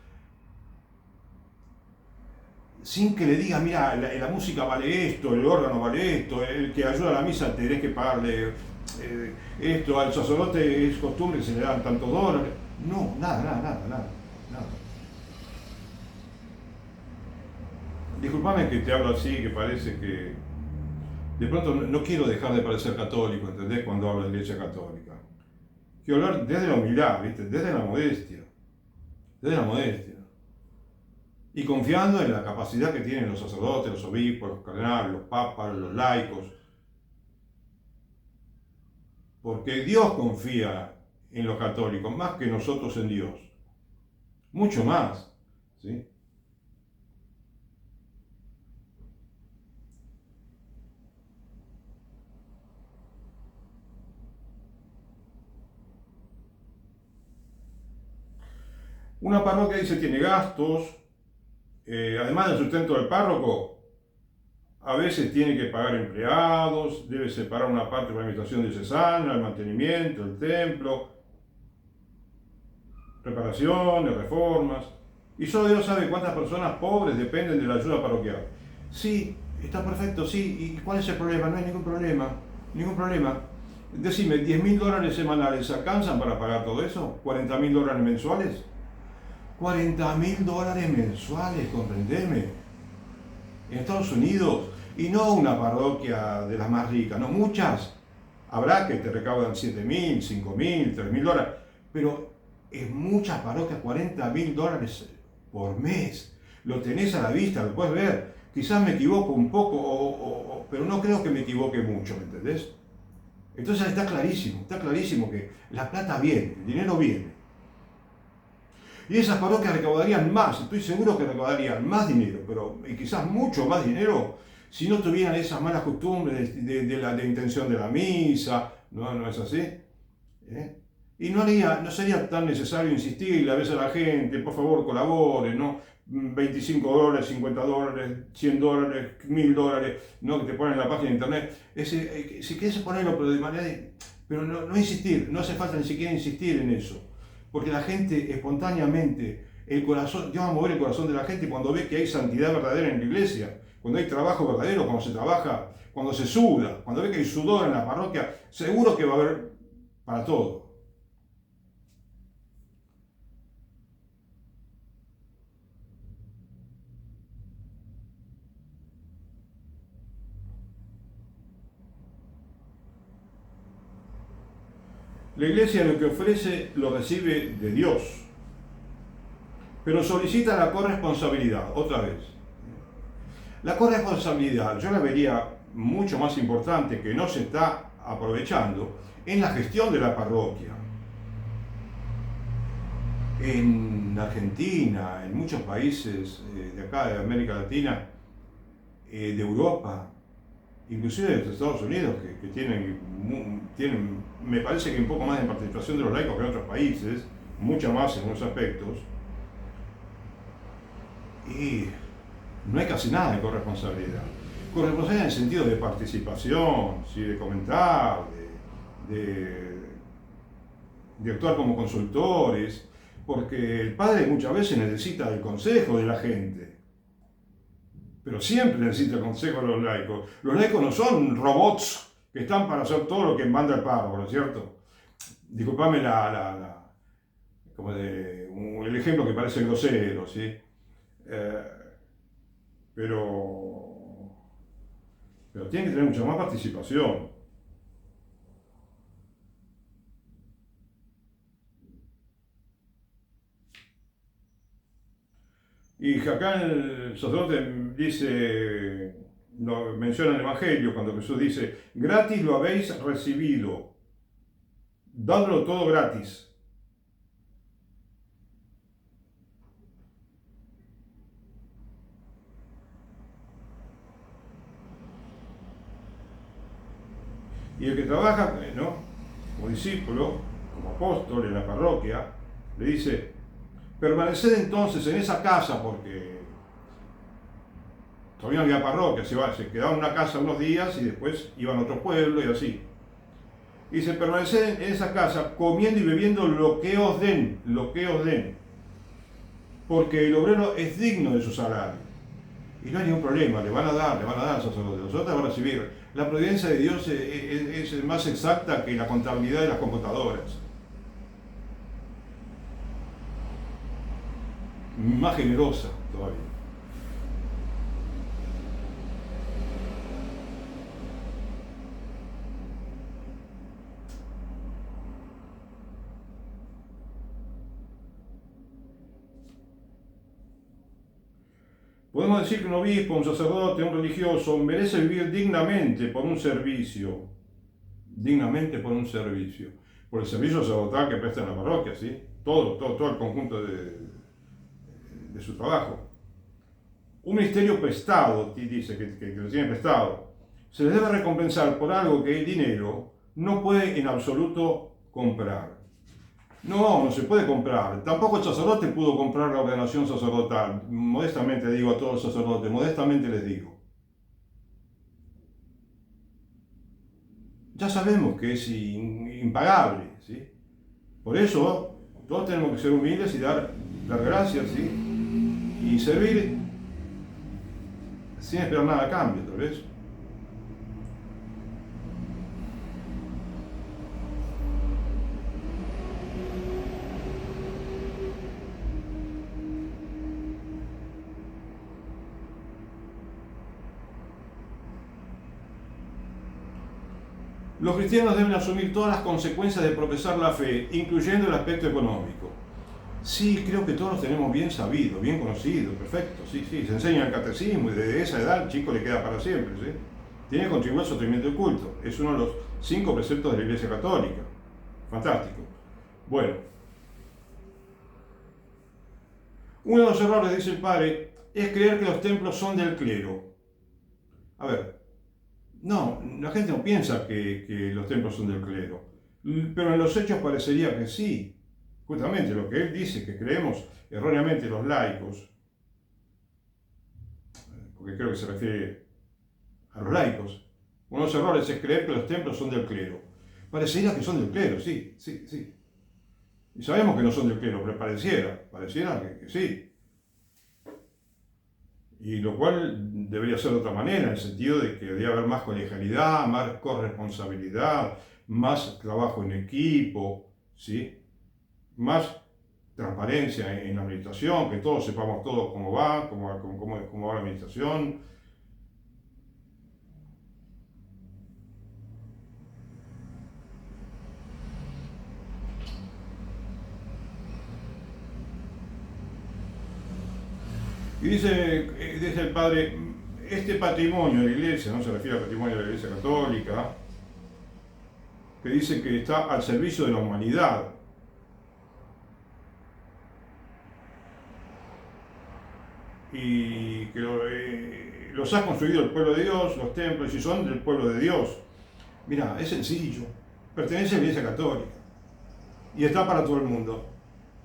sin que le diga, mira, la música vale esto, el órgano vale esto, el que ayuda a la misa tenés que pagarle esto, al sacerdote es costumbre que se le dan tantos dólares. No, nada. Disculpame que te hablo así, que parece que de pronto no quiero dejar de parecer católico, ¿entendés? Cuando hablo de la Iglesia Católica. Quiero hablar desde la humildad, ¿viste? Desde la modestia. Y confiando en la capacidad que tienen los sacerdotes, los obispos, los cardenales, los papas, los laicos. Porque Dios confía en los católicos más que nosotros en Dios. Mucho más, ¿sí? Una parroquia dice tiene gastos, además del sustento del párroco, a veces tiene que pagar empleados, debe separar una parte para la administración diocesana, el mantenimiento, el templo, reparaciones, reformas, y solo Dios sabe cuántas personas pobres dependen de la ayuda parroquial. Sí, está perfecto, sí, ¿y cuál es el problema? No hay ningún problema. Decime, $10.000 semanales, ¿alcanzan para pagar todo eso? ¿$40.000 mensuales? $40.000 mensuales, comprendeme, en Estados Unidos, y no una parroquia de las más ricas, no, muchas, habrá que te recaudan $7.000, $5.000, $3.000, pero en muchas parroquias $40.000 por mes, lo tenés a la vista, lo puedes ver, quizás me equivoco un poco, pero no creo que me equivoque mucho, ¿me entendés? Entonces está clarísimo que la plata viene, el dinero viene. Y esas parroquias recaudarían más, estoy seguro que recaudarían más dinero, y quizás mucho más dinero, si no tuvieran esas malas costumbres de la intención de la misa, ¿no es así? Y no sería tan necesario insistirle a veces a la gente, por favor colaboren, ¿no? $25, $50, $100, $1.000, ¿no? Que te ponen en la página de internet. Si quieres ponerlo, pero no insistir, no hace falta ni siquiera insistir en eso. Porque la gente espontáneamente, Dios va a mover el corazón de la gente cuando ve que hay santidad verdadera en la iglesia, cuando hay trabajo verdadero, cuando se trabaja, cuando se suda, cuando ve que hay sudor en la parroquia, seguro que va a haber para todo. La iglesia lo que ofrece lo recibe de Dios, pero solicita la corresponsabilidad, otra vez. La corresponsabilidad yo la vería mucho más importante, que no se está aprovechando en la gestión de la parroquia. En Argentina, en muchos países de acá, de América Latina, de Europa, inclusive de Estados Unidos, que tienen, me parece que un poco más de participación de los laicos que en otros países, mucha más en unos aspectos, y no hay casi nada de corresponsabilidad. Corresponsabilidad en el sentido de participación, ¿sí? De comentar, de actuar como consultores, porque el padre muchas veces necesita el consejo de la gente, pero siempre necesita el consejo de los laicos. Los laicos no son robots que están para hacer todo lo que manda el párroco, ¿no es cierto? Disculpame el ejemplo que parece grosero, ¿sí? Pero tienen que tener mucha más participación. Y acá el sacerdote dice, menciona el Evangelio cuando Jesús dice, gratis lo habéis recibido, dadlo todo gratis. Y el que trabaja, ¿no?, como discípulo, como apóstol en la parroquia, le dice, permaneced entonces en esa casa, porque todavía no había parroquia, se quedaban en una casa unos días y después iban a otro pueblo y así. Y dice, permaneced en esa casa comiendo y bebiendo lo que os den, porque el obrero es digno de su salario. Y no hay ningún problema, le van a dar al sacerdote, los otros van a recibir. La providencia de Dios es más exacta que la contabilidad de las computadoras. Más generosa todavía. Podemos decir que un obispo, un sacerdote, un religioso merece vivir dignamente por un servicio, por el servicio sacerdotal que presta en la parroquia, ¿sí? Todo el conjunto de su trabajo. Un ministerio prestado, dice que lo tiene prestado, se les debe recompensar por algo que el dinero no puede en absoluto comprar. No se puede comprar. Tampoco el sacerdote pudo comprar la ordenación sacerdotal. Modestamente digo a todos los sacerdotes, modestamente les digo. Ya sabemos que es impagable, ¿sí? Por eso todos tenemos que ser humildes y dar gracias, ¿sí? Y servir sin esperar nada a cambio, tal vez. Los cristianos deben asumir todas las consecuencias de profesar la fe, incluyendo el aspecto económico. Sí, creo que todos los tenemos bien sabido, bien conocido, perfecto, sí, se enseña el catecismo y desde esa edad el chico le queda para siempre, ¿sí? Tiene que contribuir al sostenimiento del culto, es uno de los 5 preceptos de la Iglesia Católica, fantástico. Bueno, uno de los errores, dice el padre, es creer que los templos son del clero. A ver, no, la gente no piensa que los templos son del clero, pero en los hechos parecería que sí. Justamente lo que él dice, que creemos erróneamente los laicos, porque creo que se refiere a los laicos, uno de los errores es creer que los templos son del clero. Parecería que son del clero, sí. Y sabemos que no son del clero, pero pareciera que sí. Y lo cual debería ser de otra manera, en el sentido de que debería haber más colegialidad, más corresponsabilidad, más trabajo en equipo, ¿sí? Más transparencia en la administración, que todos sepamos todo cómo va la administración. Y dice el padre, este patrimonio de la Iglesia, no se refiere al patrimonio de la Iglesia Católica, que dice que está al servicio de la humanidad. Y que los ha construido el pueblo de Dios, los templos, y son del pueblo de Dios. Mira, es sencillo. Pertenece a la Iglesia Católica y está para todo el mundo.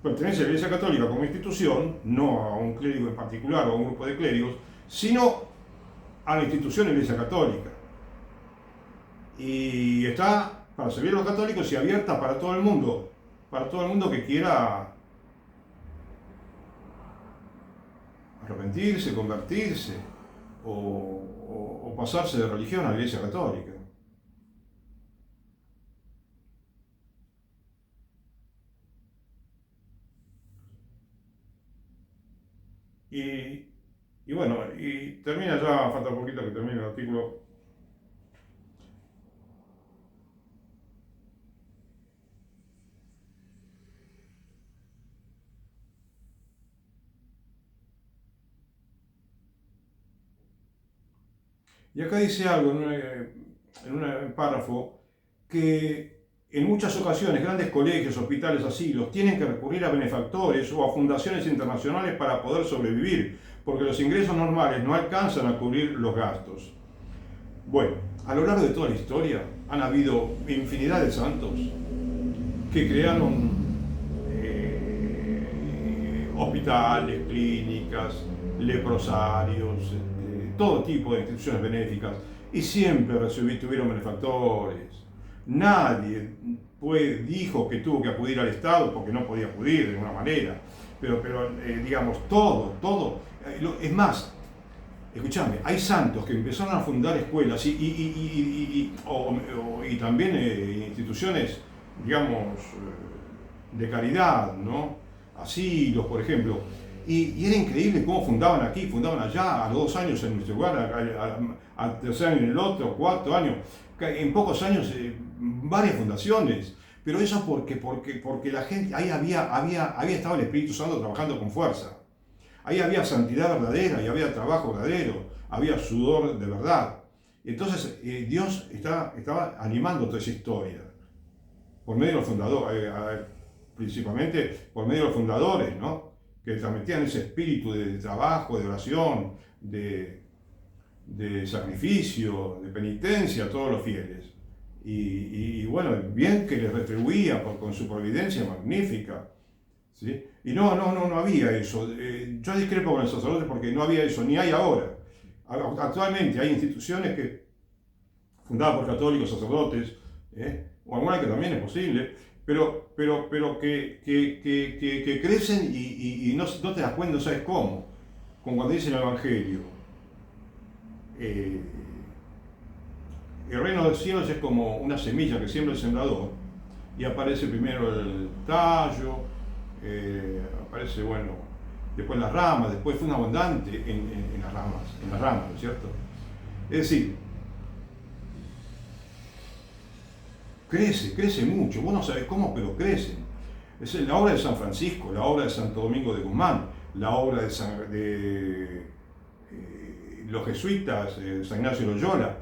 Pertenece a la Iglesia Católica como institución, no a un clérigo en particular o a un grupo de clérigos, sino a la institución de la Iglesia Católica. Y está para servir a los católicos y abierta para todo el mundo que quiera arrepentirse, convertirse o pasarse de religión a la Iglesia Católica. Y bueno, y termina ya, falta un poquito que termine el artículo. Y acá dice algo en un párrafo, que en muchas ocasiones grandes colegios, hospitales, asilos tienen que recurrir a benefactores o a fundaciones internacionales para poder sobrevivir, porque los ingresos normales no alcanzan a cubrir los gastos. Bueno, a lo largo de toda la historia han habido infinidad de santos que crearon hospitales, clínicas, leprosarios, todo tipo de instituciones benéficas, y siempre tuvieron benefactores. Nadie dijo que tuvo que acudir al Estado porque no podía acudir de ninguna manera, pero digamos, todo. Es más, escúchame, hay santos que empezaron a fundar escuelas y también instituciones, digamos, de caridad, ¿no? Asilos, por ejemplo. Y era increíble cómo fundaban aquí, fundaban allá, a los 2 años en nuestro lugar, al tercer año en el otro, 4 años. En pocos años, varias fundaciones. Pero eso porque la gente, ahí había estado el Espíritu Santo trabajando con fuerza. Ahí había santidad verdadera y había trabajo verdadero, había sudor de verdad. Entonces Dios estaba animando toda esa historia, por medio de los fundadores, principalmente por medio de los fundadores, ¿no? Que transmitían ese espíritu de trabajo, de oración, de sacrificio, de penitencia a todos los fieles. Y bueno, bien que les retribuía con su providencia magnífica. ¿Sí? Y no había eso. Yo discrepo con el sacerdote porque no había eso, ni hay ahora. Actualmente hay instituciones fundadas por católicos, sacerdotes, o alguna que también es posible, pero que crecen y no te das cuenta, no sabes cómo. Como cuando dice el Evangelio, el reino de los cielos es como una semilla que siembra el sembrador y aparece primero el tallo, aparece, bueno, después las ramas, después fue un abundante en las ramas, ¿no es cierto? Es decir, crece mucho, vos no sabés cómo, pero crecen. Es la obra de San Francisco, la obra de Santo Domingo de Guzmán, la obra de los jesuitas, San Ignacio de Loyola,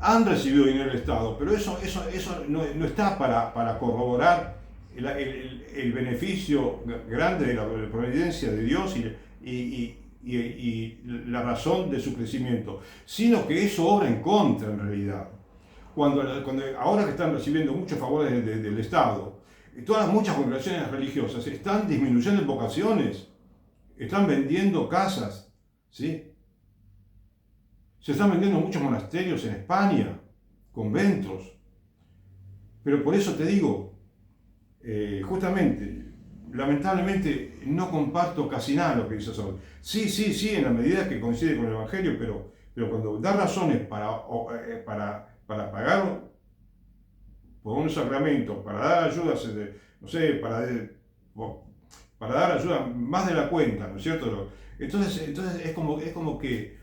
han recibido dinero del Estado, pero eso no está para corroborar el beneficio grande de la providencia de Dios y la razón de su crecimiento, sino que eso obra en contra en realidad. Cuando ahora que están recibiendo muchos favores del Estado, muchas congregaciones religiosas están disminuyendo en vocaciones, están vendiendo casas, ¿sí? Se están vendiendo muchos monasterios en España, conventos. Pero por eso te digo, justamente, lamentablemente no comparto casi nada lo que dice Saúl. Sí, en la medida que coincide con el Evangelio, pero cuando da razones para pagar por un sacramento, para dar ayuda, no sé, para dar ayuda más de la cuenta, ¿no es cierto? Entonces es como que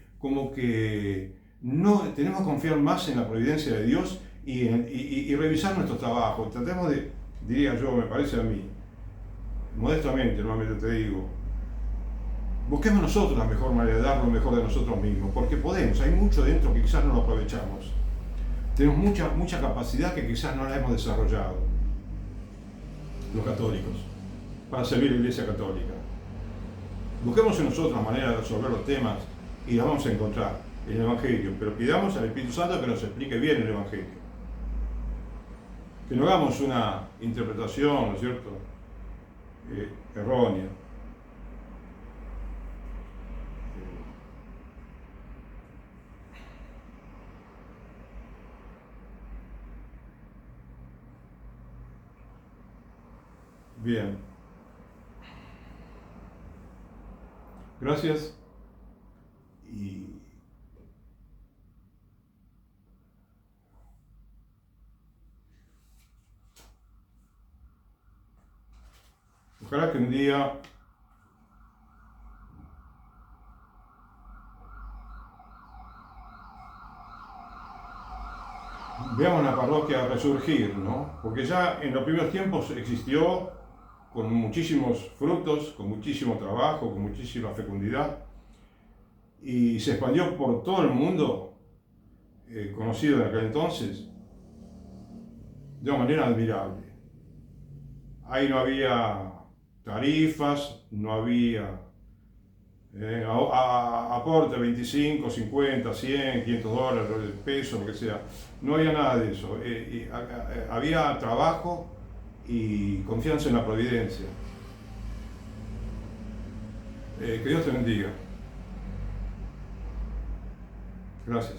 no tenemos que confiar más en la providencia de Dios y revisar nuestro trabajo. Tratemos de, diría yo, me parece a mí, modestamente, nuevamente te digo, busquemos nosotros la mejor manera de dar lo mejor de nosotros mismos, porque podemos, hay mucho dentro que quizás no lo aprovechamos. Tenemos mucha capacidad que quizás no la hemos desarrollado, los católicos, para servir a la Iglesia Católica. Busquemos en nosotros la manera de resolver los temas y la vamos a encontrar en el Evangelio, pero pidamos al Espíritu Santo que nos explique bien el Evangelio. Que no hagamos una interpretación, ¿no es cierto?, errónea. Bien. Gracias. Y ojalá que un día veamos la parroquia resurgir, ¿no? Porque ya en los primeros tiempos existió con muchísimos frutos, con muchísimo trabajo, con muchísima fecundidad, y se expandió por todo el mundo, conocido en aquel entonces, de una manera admirable. Ahí no había tarifas, no había aporte 25, 50, 100, 500 dólares, pesos, lo que sea. No había nada de eso. Había trabajo y confianza en la providencia. Que Dios te bendiga. Gracias.